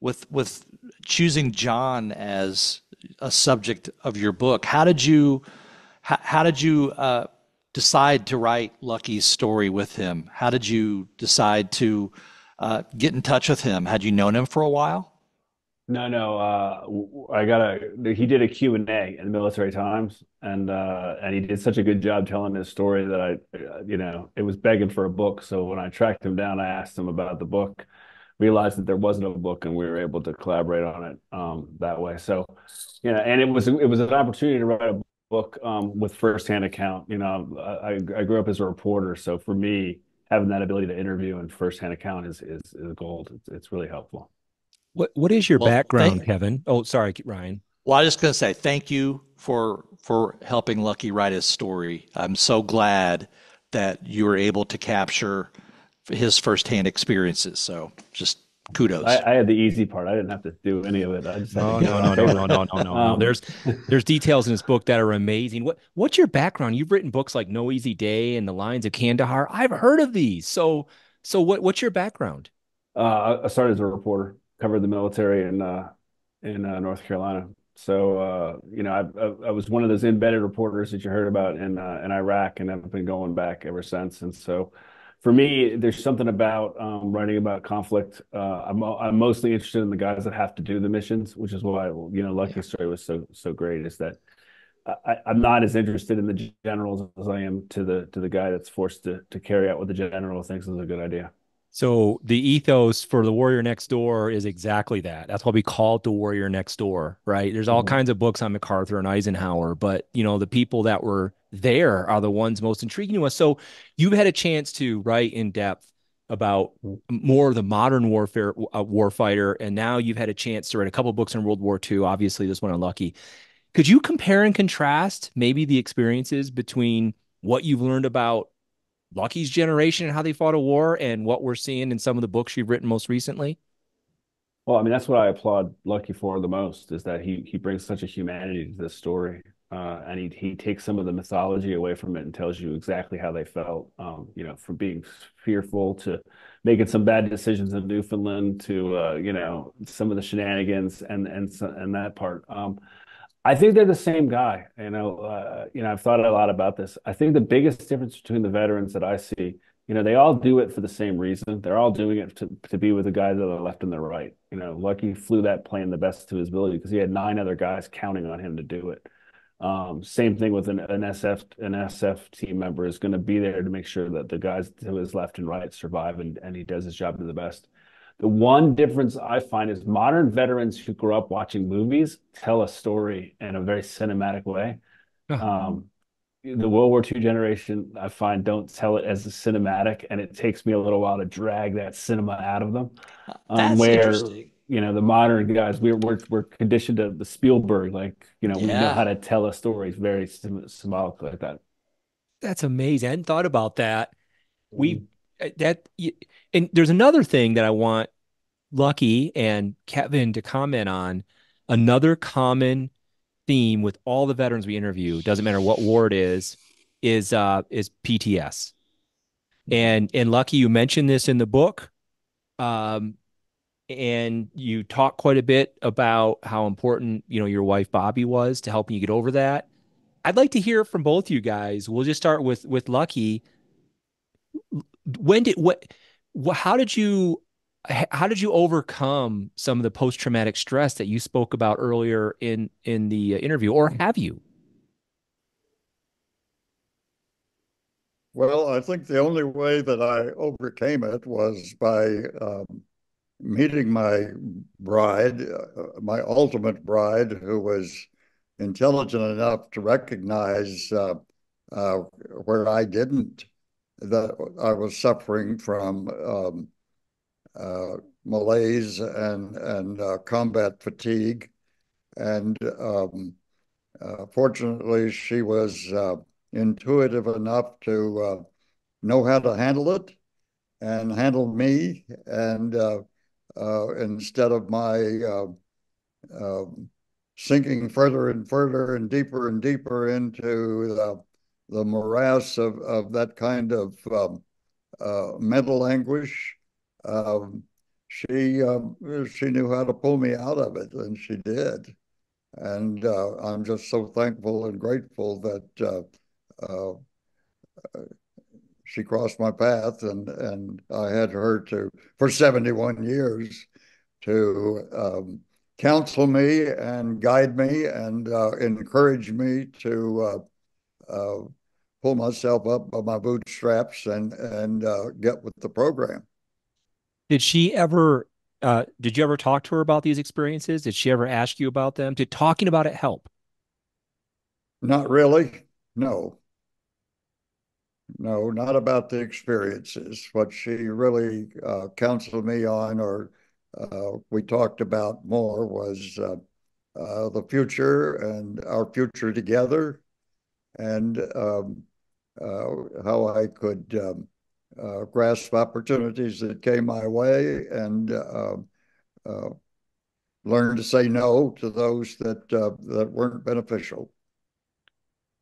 with choosing John as a subject of your book. How did you decide to write Lucky's story with him? How did you decide to get in touch with him? Had you known him for a while? No, no. I got he did a Q&A in the Military Times, and he did such a good job telling his story that it was begging for a book. So when I tracked him down, I asked him about the book, realized that there wasn't a book, and we were able to collaborate on it that way. So, and it was an opportunity to write a book with firsthand account. I grew up as a reporter, so for me, having that ability to interview and firsthand account is gold. It's really helpful. what is your Well, background, Kevin? Oh, sorry, Ryan. I was just going to say thank you for helping Lucky write his story. I'm so glad that you were able to capture his firsthand experiences. So just kudos. I had the easy part. I didn't have to do any of it. I just had to No, get it no, on no, no, paper. no, no, no, no, no. Um, There's details in this book that are amazing. What's your background? You've written books like No Easy Day and The Lines of Kandahar. I've heard of these. So what's your background? I started as a reporter, covered the military in North Carolina. So I was one of those embedded reporters that you heard about in Iraq, and I've been going back ever since. And so, for me, there's something about writing about conflict. I'm mostly interested in the guys that have to do the missions, which is why Yeah. Lucky's story was so great. Is that I'm not as interested in the generals as I am to the guy that's forced to carry out what the general thinks is a good idea. So the ethos for the Warrior Next Door is exactly that. That's why we call it the Warrior Next Door, right? There's all Mhm. kinds of books on MacArthur and Eisenhower, but the people that were there are the ones most intriguing to us. So you've had a chance to write in depth about more of the modern warfare warfighter, and now you've had a chance to write a couple books on World War II. Obviously, this one on Lucky. Could you compare and contrast maybe the experiences between what you've learned about Lucky's generation and how they fought a war and what we're seeing in some of the books you've written most recently? Well, I mean, that's what I applaud Lucky for the most is that he brings such a humanity to this story, and he takes some of the mythology away from it and tells you exactly how they felt. From being fearful to making some bad decisions in Newfoundland to some of the shenanigans and that part. I think they're the same guy. I've thought a lot about this. I think the biggest difference between the veterans that I see, they all do it for the same reason. They're all doing it to be with the guys that are left and the right. Lucky flew that plane the best to his ability because he had nine other guys counting on him to do it. Same thing with an SF team member is going to be there to make sure that the guys to his left and right survive, and he does his job to the best. The one difference I find is modern veterans who grew up watching movies tell a story in a very cinematic way. Oh, Um, the World War II generation, I find, don't tell it as a cinematic, and it takes me a little while to drag that cinema out of them. That's Where interesting. the modern guys, we're conditioned to the Spielberg, like we know how Yeah. to tell a story very symbolic like that. that's amazing. I hadn't thought about that. We that, and there's another thing that I want Lucky and Kevin to comment on. Another common theme with all the veterans we interview, doesn't matter what war it is PTS. And Lucky, you mentioned this in the book. Um, and you talk quite a bit about how important, your wife Bobby was to helping you get over that. I'd like to hear from both you guys. We'll just start with Lucky. When did what how did you overcome some of the post-traumatic stress that you spoke about earlier in the interview, or have you? Well, I think the only way that I overcame it was by meeting my bride, my ultimate bride, who was intelligent enough to recognize uh, where I didn't, that I was suffering from malaise and combat fatigue. And fortunately, she was intuitive enough to know how to handle it and handle me. And instead of my uh, sinking further and further and deeper into the morass of that kind of mental anguish, um, she knew how to pull me out of it, and she did. And I'm just so thankful and grateful that uh, she crossed my path, and I had her to for 71 years to counsel me and guide me and encourage me to pull myself up by my bootstraps and get with the program. Did you ever talk to her about these experiences? Did she ever ask you about them? Did talking about it help? Not really. No, no, not about the experiences. What she really counseled me on, or we talked about more, was the future and our future together, and how I could grasp opportunities that came my way and uh, learn to say no to those that weren't beneficial.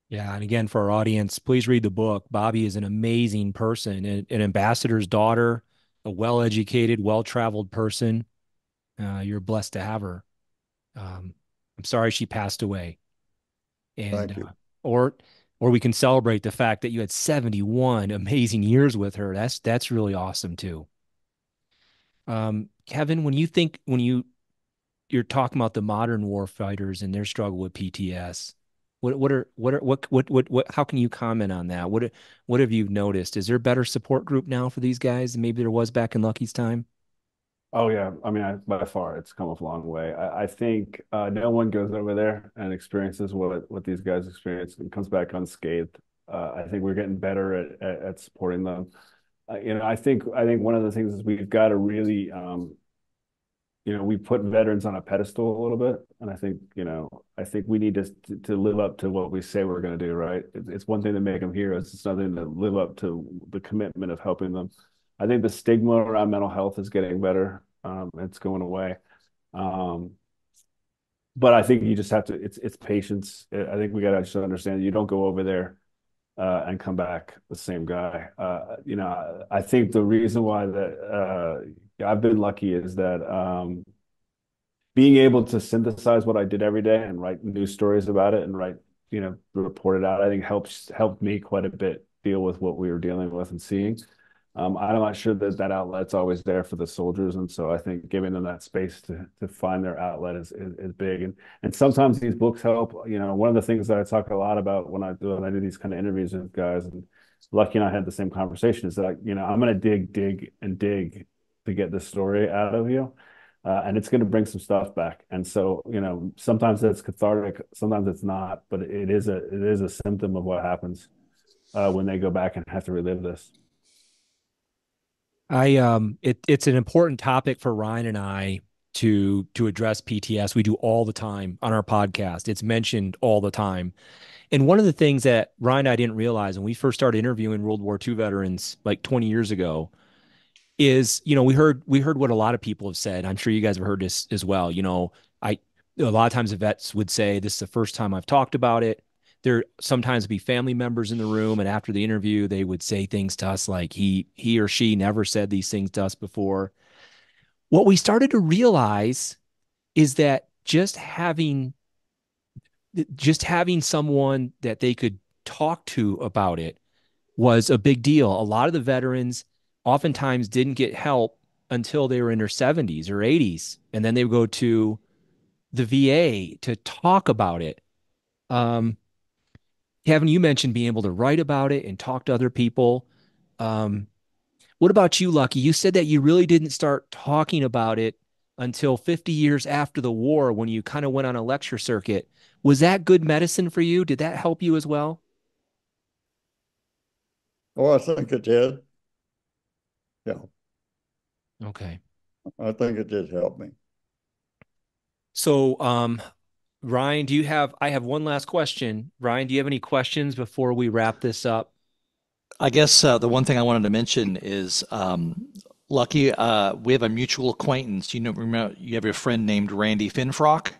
Yeah, and again, for our audience, please read the book. Bobby is an amazing person, an ambassador's daughter, a well-educated, well-traveled person. You're blessed to have her. Um, I'm sorry she passed away, and Thank you. or or we can celebrate the fact that you had 71 amazing years with her. That's really awesome too. Kevin, you're talking about the modern war fighters and their struggle with PTS. How can you comment on that? What have you noticed? Is there a better support group now for these guys than maybe there was back in Lucky's time? Oh yeah, I mean, by far, it's come a long way. I think no one goes over there and experiences what these guys experience and comes back unscathed. I think we're getting better at supporting them. I think one of the things is we've got to really, we put veterans on a pedestal a little bit, and I think we need to live up to what we say we're going to do. Right? It's one thing to make them heroes; it's another thing to live up to the commitment of helping them. I think the stigma around mental health is getting better. It's going away. Um, but I think you just have to, it's patience. I think we got to just understand you don't go over there and come back the same guy. I think the reason why that I've been lucky is that being able to synthesize what I did every day and write news stories about it and report it out, I think helped me quite a bit deal with what we were dealing with and seeing. I'm not sure that outlet's always there for the soldiers, and so I think giving them that space to find their outlet is big. And sometimes these books help. One of the things that I talk a lot about when I do these kind of interviews with guys, and Lucky and I had the same conversation, is that I'm going to dig and dig to get this story out of you. And it's going to bring some stuff back. And so, sometimes it's cathartic, sometimes it's not, but it is a symptom of what happens when they go back and have to relive this. It's an important topic for Ryan and I. to address PTS. We do all the time on our podcast. It's mentioned all the time. And one of the things that Ryan and I didn't realize when we first started interviewing World War II veterans like 20 years ago is, we heard what a lot of people have said. I'm sure you guys have heard this as well. I a lot of times the vets would say, "This is the first time I've talked about it." There sometimes be family members in the room, and after the interview, they would say things to us like he or she never said these things to us before. What we started to realize is that just having someone that they could talk to about it was a big deal. A lot of the veterans oftentimes didn't get help until they were in their 70s or 80s, and then they would go to the VA to talk about it. Um, Kevin, you mentioned being able to write about it and talk to other people. Um, what about you, Lucky? You said that you really didn't start talking about it until 50 years after the war when you kind of went on a lecture circuit. Was that good medicine for you? Did that help you as well? Oh, I think it did. Yeah, Okay. I think it did help me. So, Ryan, I have one last question. Ryan, do you have any questions before we wrap this up? I guess the one thing I wanted to mention is Lucky. We have a mutual acquaintance. Remember, you have a friend named Randy Finfrock.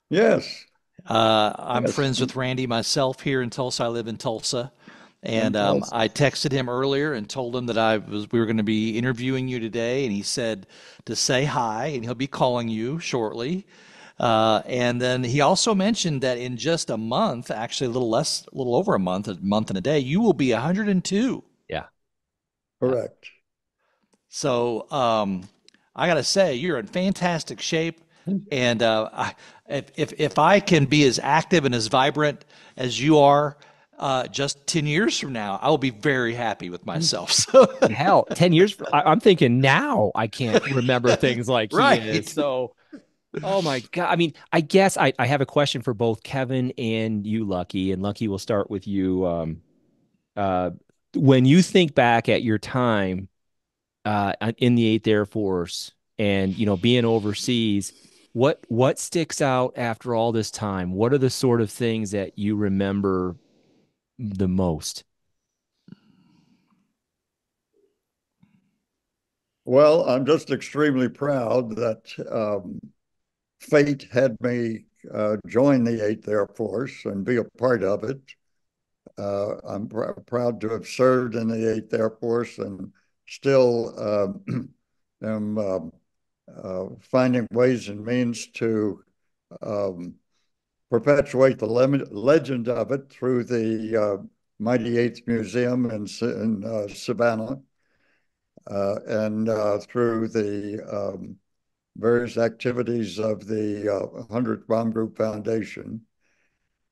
Yes, I'm yes, friends with Randy myself here in Tulsa. I live in Tulsa, and and Tulsa. I texted him earlier and told him that we were going to be interviewing you today, and he said to say hi, and he'll be calling you shortly. And then he also mentioned that in just a month, actually a little over a month and a day, you will be 102. Yeah. Yeah. Correct. So I got to say, you're in fantastic shape. And if I can be as active and as vibrant as you are just 10 years from now, I will be very happy with myself. So, Hell, 10 years. I'm thinking now I can't remember things like he is. right. So, oh my God. I mean, I guess I have a question for both Kevin and you, Lucky. And Lucky, we'll start with you. Uh, when you think back at your time in the Eighth Air Force and being overseas, what sticks out after all this time? What are the sort of things that you remember the most? Well, I'm just extremely proud that fate had me join the Eighth Air Force and be a part of it. I'm proud to have served in the Eighth Air Force and still am finding ways and means to um, perpetuate the legend of it through the Mighty Eighth Museum in Savannah and through the various activities of the 100th Bomb Group Foundation.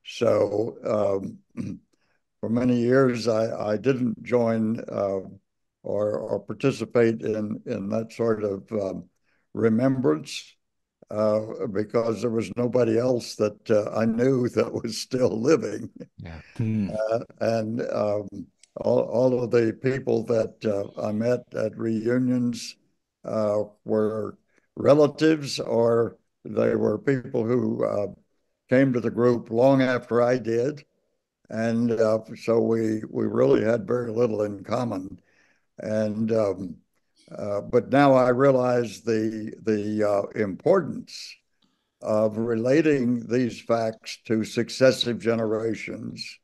So for many years, I didn't join or participate in that sort of remembrance because there was nobody else that I knew that was still living. Yeah. Hmm. And all of the people that I met at reunions were relatives or they were people who came to the group long after I did. And so we really had very little in common. And but now I realize the importance of relating these facts to successive generations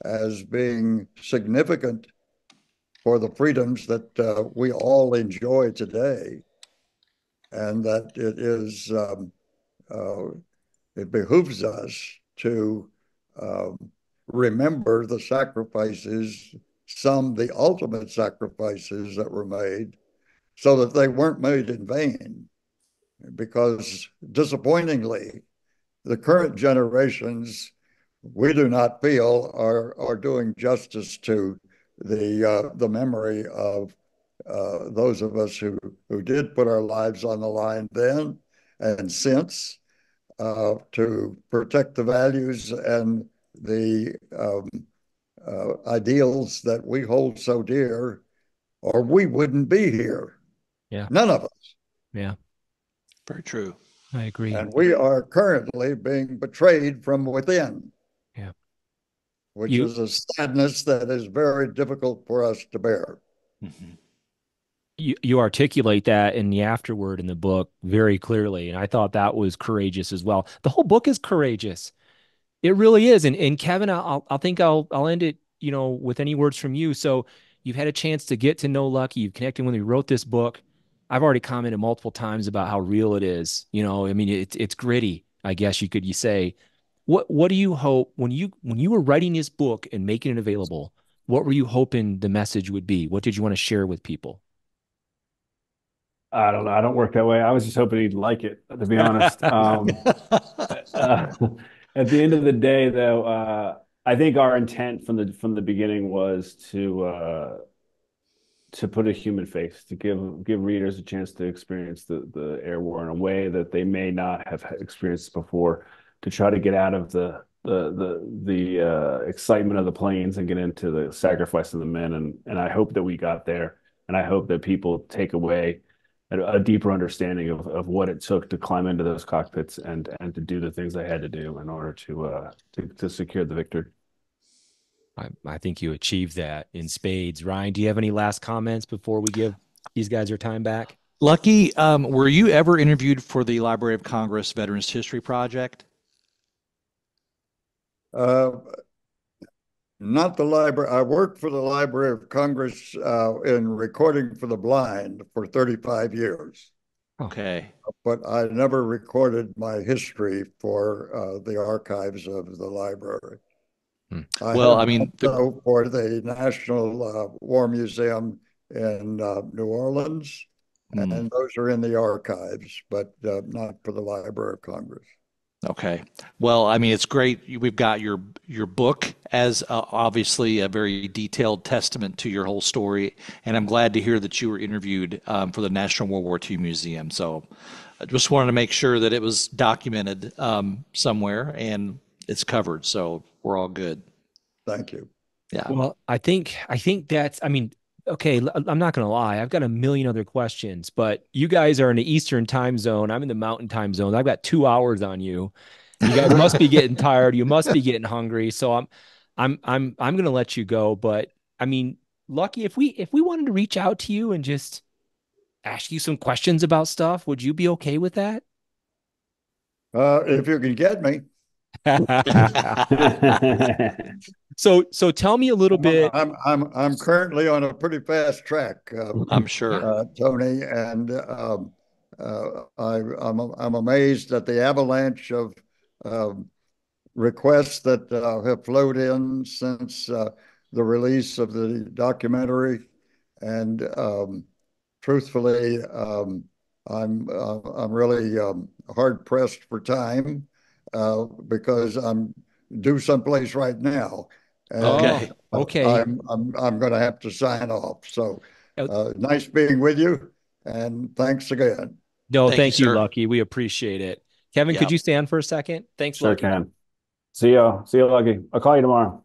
as being significant for the freedoms that we all enjoy today, and that uh, it behooves us to remember the sacrifices, some the ultimate sacrifices that were made, so that they weren't made in vain. Because disappointingly, the current generations we do not feel are doing justice to the memory of those of us who did put our lives on the line then and since to protect the values and the ideals that we hold so dear, or we wouldn't be here. Yeah. None of us. Yeah. Very true. I agree. And we are currently being betrayed from within, Yeah. which You is a sadness that is very difficult for us to bear. Mm-hmm. you articulate that in the afterword in the book very clearly, and I thought that was courageous as well. The whole book is courageous. It really is. And Kevin, I think I'll end it, with any words from you. So you've had a chance to get to know Lucky. You've connected when we wrote this book. I've already commented multiple times about how real it is. I mean, it's gritty, I guess you say. What do you hope when you were writing this book and making it available? What were you hoping the message would be? What did you want to share with people? I don't know. I don't work that way. I was just hoping he'd like it, to be honest. Uh, at the end of the day, though, I think our intent from the beginning was to put a human face, to give readers a chance to experience the air war in a way that they may not have experienced before, to try to get out of the excitement of the planes and get into the sacrifice of the men. And I hope that we got there, and I hope that people take away a deeper understanding of what it took to climb into those cockpits and to do the things they had to do in order to secure the victory. I think you achieved that in spades. Ryan, do you have any last comments before we give these guys their time back? Lucky, were you ever interviewed for the Library of Congress Veterans History Project? Uh, Not the library. I worked for the Library of Congress in recording for the blind for 35 years, Okay. but I never recorded my history for the archives of the library. Hmm. I Well, have I done mean, so for the National War Museum in New Orleans, hmm. and those are in the archives, but not for the Library of Congress. Okay. Well, I mean, it's great. We've got your book as obviously a very detailed testament to your whole story, and I'm glad to hear that you were interviewed for the National World War II Museum. So, I just wanted to make sure that it was documented somewhere and it's covered. So we're all good. Thank you. Yeah. Well, I think that's, I mean, okay, I'm not going to lie. I've got a million other questions, but you guys are in the Eastern time zone. I'm in the Mountain time zone. I've got 2 hours on you. You guys must be getting tired. You must be getting hungry. So I'm going to let you go. But I mean, Lucky, if we wanted to reach out to you and just ask you some questions about stuff, would you be okay with that? If you can get me. So tell me a little bit. I'm currently on a pretty fast track, I'm sure. Tony, and I'm amazed at the avalanche of um requests that have flowed in since the release of the documentary, and truthfully, I'm really hard pressed for time because I'm due someplace right now, and Oh, okay. I'm going to have to sign off. So Uh, nice being with you, and thanks again. No, Thank you, thank you, sir. Lucky. We appreciate it. Kevin, could Yeah. you stand for a second? Thanks, Sure Lucky. can. See ya. See you, Lucky. I'll call you tomorrow.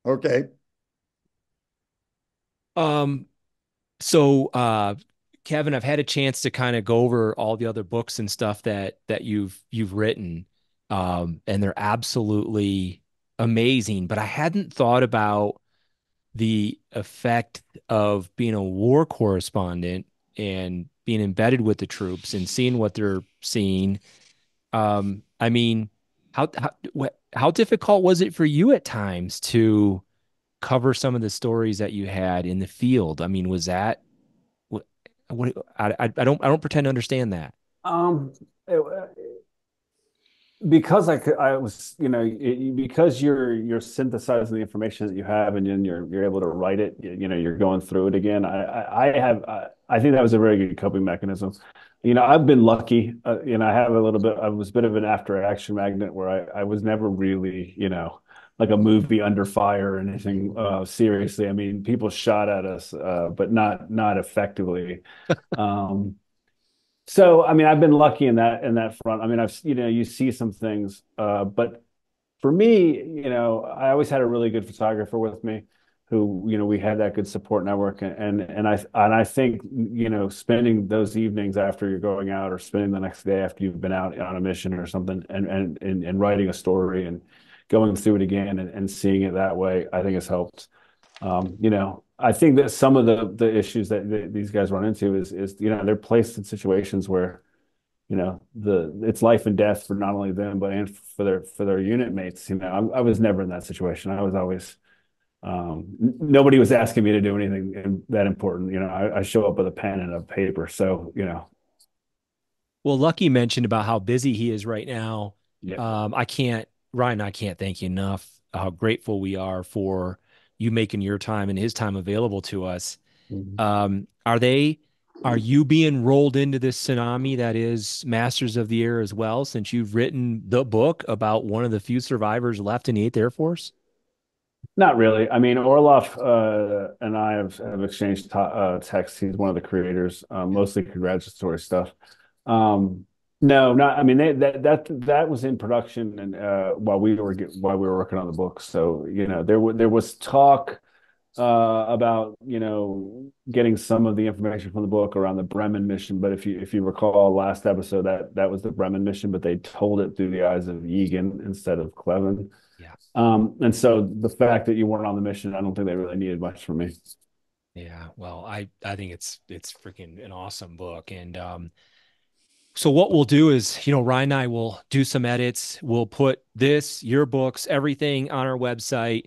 Okay. Um, so Kevin, I've had a chance to kind of go over all the other books and stuff that you've written. And they're absolutely amazing, but I hadn't thought about the effect of being a war correspondent and being embedded with the troops and seeing what they're seeing. I mean, how difficult was it for you at times to cover some of the stories that you had in the field? I mean, was that what I don't pretend to understand that. Um, it- because I was, because you're synthesizing the information that you have, and then you're able to write it. You're going through it again. I think that was a very good coping mechanism. I've been lucky. I have a little bit. I was a bit of an after action magnet where I was never really, like a movie under fire or anything seriously. I mean, people shot at us, but not effectively. Um, so, I mean, I've been lucky in that front. I mean, you see some things, but for me, I always had a really good photographer with me who, we had that good support network. And I think, spending those evenings after you're going out, or spending the next day after you've been out on a mission or something, and writing a story and going through it again, and seeing it that way, I think has helped. I think that some of the issues that these guys run into is they're placed in situations where it's life and death for not only them but and for their unit mates. I was never in that situation. I was always nobody was asking me to do anything that important. I show up with a pen and a paper. So Well, Lucky mentioned about how busy he is right now. yeah. Ryan, I can't thank you enough how grateful we are for you making your time and his time available to us. Mhm. Are you being rolled into this tsunami that is Masters of the Air as well, since you've written the book about one of the few survivors left in the 8th Air Force? Not really. I mean, Orloff and I have exchanged texts. He's one of the creators, mostly congratulatory stuff. No, not. I mean, that was in production, and while we were working on the book. So there was talk about getting some of the information from the book around the Bremen mission. But if you recall last episode, that was the Bremen mission, but they told it through the eyes of Yegan instead of Clevin. Yeah. And so the fact that you weren't on the mission, I don't think they really needed much from me. Yeah. Well, I think it's freaking an awesome book. And so what we'll do is, Ryan and I will do some edits. We'll put your books, everything on our website.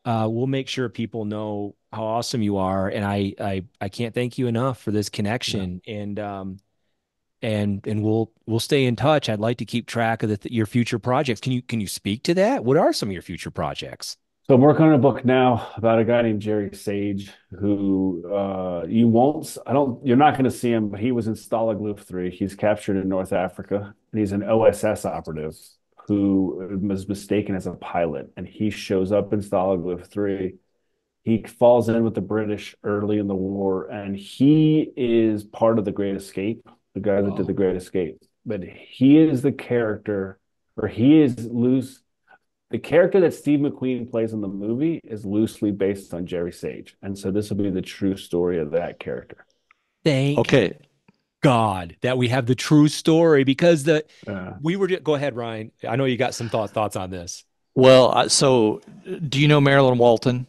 We'll make sure people know how awesome you are. And I can't thank you enough for this Yeah. connection. And we'll stay in touch. I'd like to keep track of your future projects. Can you speak to that? What are some of your future projects? So I'm working on a book now about a guy named Jerry Sage, who you're not going to see him, but he was in Stalag Luft 3. He's captured in North Africa, and he's an OSS operative who was mistaken as a pilot, and he shows up in Stalag Luft 3. He falls in with the British early in the war, and he is part of the Great Escape, the guy that did the Whoa. Great Escape. But he is the character, or he is loose. The character that Steve McQueen plays in the movie is loosely based on Jerry Sage. And so this will be the true story of that character. Thank Okay. God that we have the true story, because Uh, go ahead, Ryan. I know you got some thoughts on this. Well, so do you know Marilyn Walton?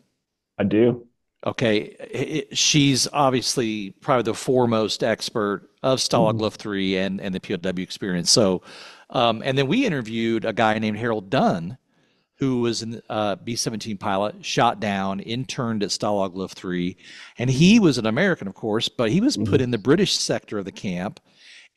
I do. Okay, she's obviously probably the foremost expert of Stalag Mhm. Luft 3 and the POW experience. So, and then we interviewed a guy named Harold Dunn, who was a B-17 pilot, shot down, interned at Stalag Luft 3. And he was an American, of course, but he was put Mhm. in the British sector of the camp.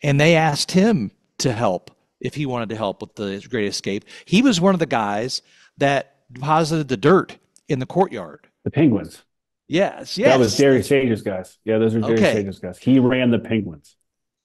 And they asked him to help if he wanted to help with the Great Escape. He was one of the guys that deposited the dirt in the courtyard. The Penguins. Yes, That was yes. Jerry Sage's guys. Yeah, those are Jerry Okay, Sage's guys. He ran the Penguins.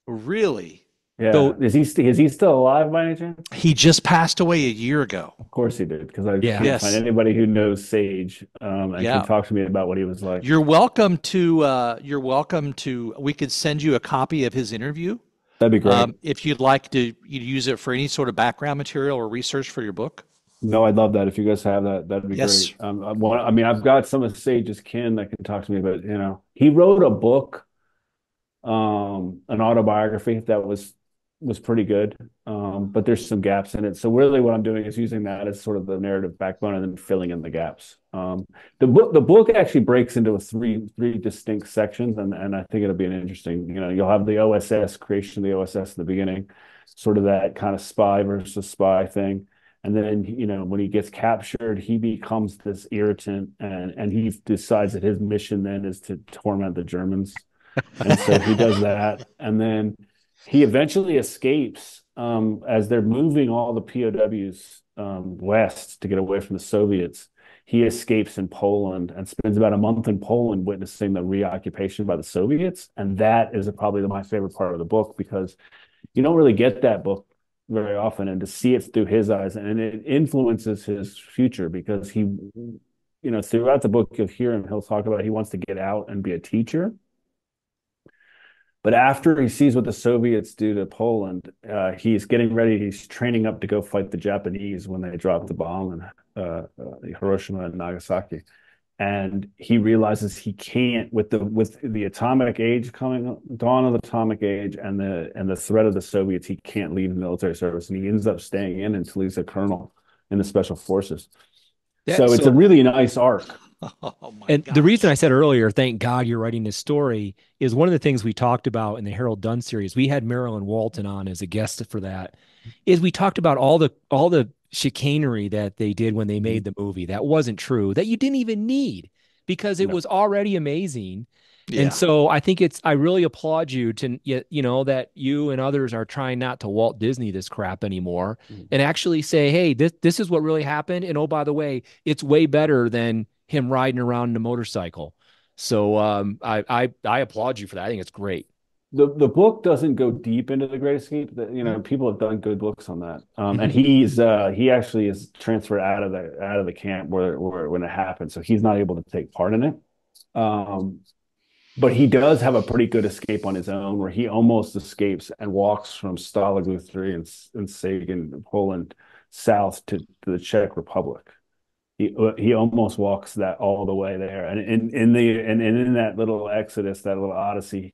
really? Yeah. So Is he still alive by any chance? He just passed away a year ago. Of course he did, because I yeah, can't find Yes. anybody who knows Sage and can Yeah. talk to me about what he was like. You're welcome to we could send you a copy of his interview That'd be great. if you'd like to use it for any sort of background material or research for your book. No, I'd love that. If you guys have that, that'd be Yes. great. I mean, I've got some of Sage's kin that can talk to me, but he wrote a book, an autobiography that was pretty good. But there's some gaps in it. So really what I'm doing is using that as sort of the narrative backbone and then filling in the gaps. The book actually breaks into three distinct sections, and I think it'll be an interesting, you'll have the OSS, creation of the OSS in the beginning, sort of that kind of spy versus spy thing. And then, when he gets captured, he becomes this irritant, and he decides that his mission then is to torment the Germans. And so he does that. And then he eventually escapes as they're moving all the POWs west to get away from the Soviets. He escapes in Poland and spends about a month in Poland witnessing the reoccupation by the Soviets. And that is probably my favorite part of the book, because you don't really get that book very often, and to see it through his eyes, and it influences his future, because throughout the book you'll hear him, he'll talk about he wants to get out and be a teacher. But after he sees what the Soviets do to Poland, he's getting ready. He's training up to go fight the Japanese when they drop the bomb in Hiroshima and Nagasaki. and he realizes he can't with the atomic age coming, dawn of the atomic age, and the threat of the Soviets. He can't leave military service, and he ends up staying in until he's a colonel in the special forces. Yeah, So it's a so really nice arc. Oh my and the reason I gosh. said earlier, thank God you're writing this story, is one of the things we talked about in the Harold Dunn series. We had Marilyn Walton on as a guest for that. Is we talked about all the chicanery that they did when they Mhm. made the movie that wasn't true, that you didn't even need because it No. was already amazing. And Yeah. so I think I really applaud you to, that you and others are trying not to Walt Disney this crap anymore and actually say, hey, this is what really happened. And oh, by the way, it's way better than him riding around in a motorcycle. So I applaud you for that. I think it's great. The book doesn't go deep into the Great Escape. People have done good books on that. And Mhm. he actually is transferred out of the camp where when it happened, so he's not able to take part in it. Um, but he does have a pretty good escape on his own, where he almost escapes and walks from Stalag Luthor and Sagan, Poland, south to the Czech Republic. He almost walks that all the way there, and in that little exodus, that little odyssey,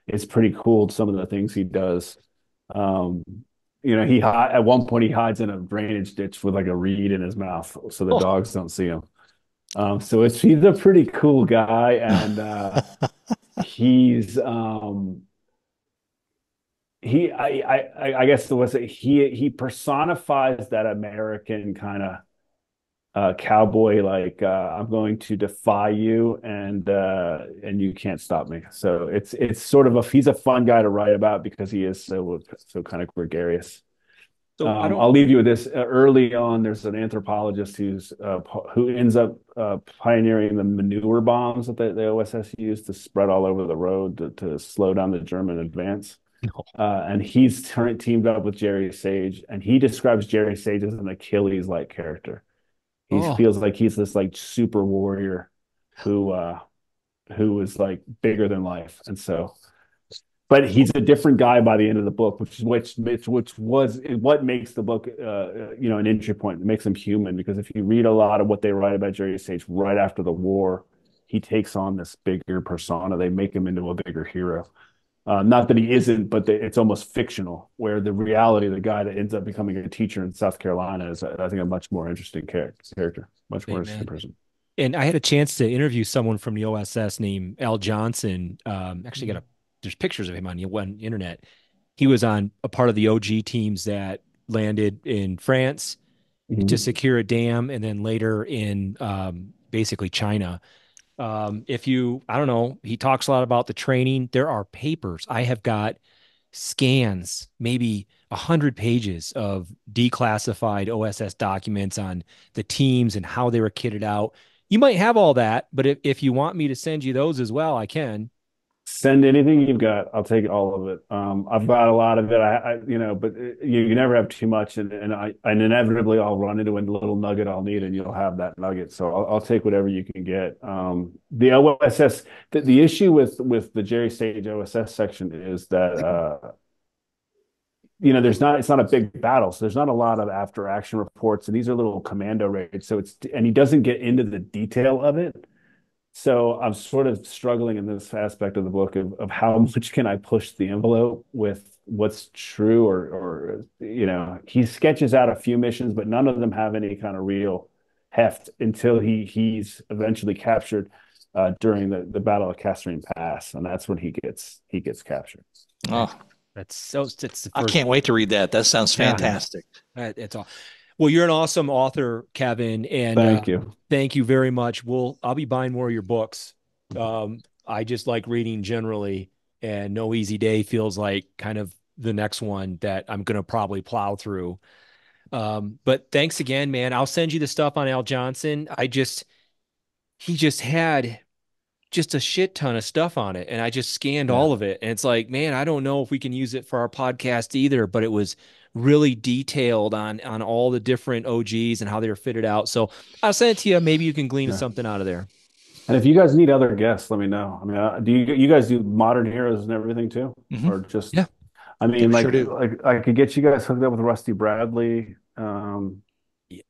it's pretty cool. Some of the things he does. Um, at one point he hides in a drainage ditch with like a reed in his mouth, so the Oh, dogs don't see him. So he's a pretty cool guy, and he's I guess the was he personifies that American kind of cowboy, like I'm going to defy you, and you can't stop me. So it's sort of he's a fun guy to write about because he is so kind of gregarious. so I don't. I'll leave you with this. Early on, there's an anthropologist who ends up pioneering the manure bombs that the OSS used to spread all over the road to slow down the German advance. No. And he's teamed up with Jerry Sage, and he describes Jerry Sage as an Achilles-like character. He Oh, feels like he's this like super warrior who who is like bigger than life, and so but he's a different guy by the end of the book, which was what makes the book an entry point. It makes him human, because if you read a lot of what they write about Jerry Sage right after the war, he takes on this bigger persona. They make him into a bigger hero. Not that he isn't, but it's almost fictional, where the reality of the guy that ends up becoming a teacher in South Carolina is, I think, a much more interesting character, much more interesting amen. person. And I had a chance to interview someone from the OSS named Al Johnson. Actually, there's pictures of him on the one internet. He was on a part of the OG teams that landed in France to Mhm. secure a dam, and then later in basically China. I don't know, he talks a lot about the training. There are papers. I have got scans, maybe 100 pages of declassified OSS documents on the teams and how they were kitted out. You might have all that, but if you want me to send you those as well, I can. Send anything you've got. I'll take all of it. I've got a lot of it. But you never have too much, and inevitably I'll run into a little nugget I'll need, and you'll have that nugget. So I'll take whatever you can get. The OSS, the issue with the Jerry Sage OSS section is that it's not a big battle, so there's not a lot of after action reports, and these are little commando raids. And he doesn't get into the detail of it. So I'm sort of struggling in this aspect of the book of how much can I push the envelope with what's true, or he sketches out a few missions, but none of them have any kind of real heft until he's eventually captured during the Battle of Kasserine Pass, and that's when he gets captured. Oh, It's the I first. can't wait to read that. That sounds Yeah, fantastic. it's all. Well, you're an awesome author, Kevin, and Thank you. thank you very much. I'll be buying more of your books. I just like reading generally, and No Easy Day feels like kind of the next one that I'm gonna probably plow through. But thanks again, man. I'll send you the stuff on Al Johnson. He just had just a shit ton of stuff on it, and I just scanned Yeah. all of it, and it's like, man, I don't know if we can use it for our podcast either, but it was really detailed on all the different OGs and how they were fitted out. So I'll send it to you. Maybe you can glean Yeah. something out of there. And if you guys need other guests, let me know. I mean, do you guys do modern heroes and everything too, Hmm. or just? Yeah. I Yeah, mean, we sure do. like I could get you guys hooked up with Rusty Bradley.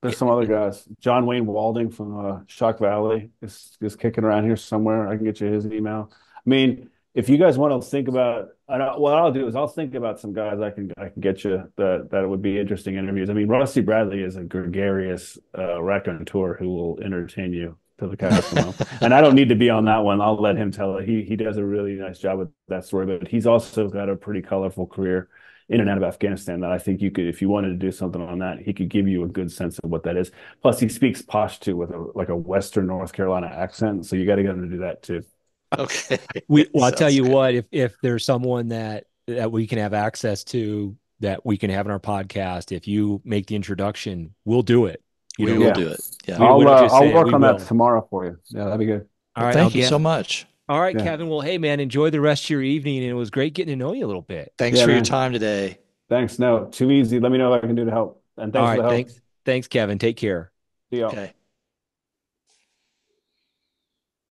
There's some other guys. John Wayne Walding from Shock Valley is kicking around here somewhere. I can get you his email. I mean, if you guys want to think about, what I'll do is I'll think about some guys I can get you that would be interesting interviews. I mean, Rusty Bradley is a gregarious raconteur who will entertain you till the cows come home. And I don't need to be on that one. I'll let him tell it. He does a really nice job with that story, but he's also got a pretty colorful career in and out of Afghanistan that I think you could, if you wanted to do something on that, he could give you a good sense of what that is. Plus, he speaks Pashto with like a Western North Carolina accent, so you got to get him to do that too. Okay. I'll tell you what, if there's someone that we can have access to that we can have in our podcast, if you make the introduction, we'll do it. We will do it. Yeah. I'll work on that tomorrow for you. Yeah, that'd be good. All right. Thank you so much. All right, Kevin. Well, hey, man, enjoy the rest of your evening. And it was great getting to know you a little bit. Thanks for your time today. Thanks. No, too easy. Let me know what I can do to help. And thanks for the help. Thanks, Kevin. Take care. See y'all. Okay.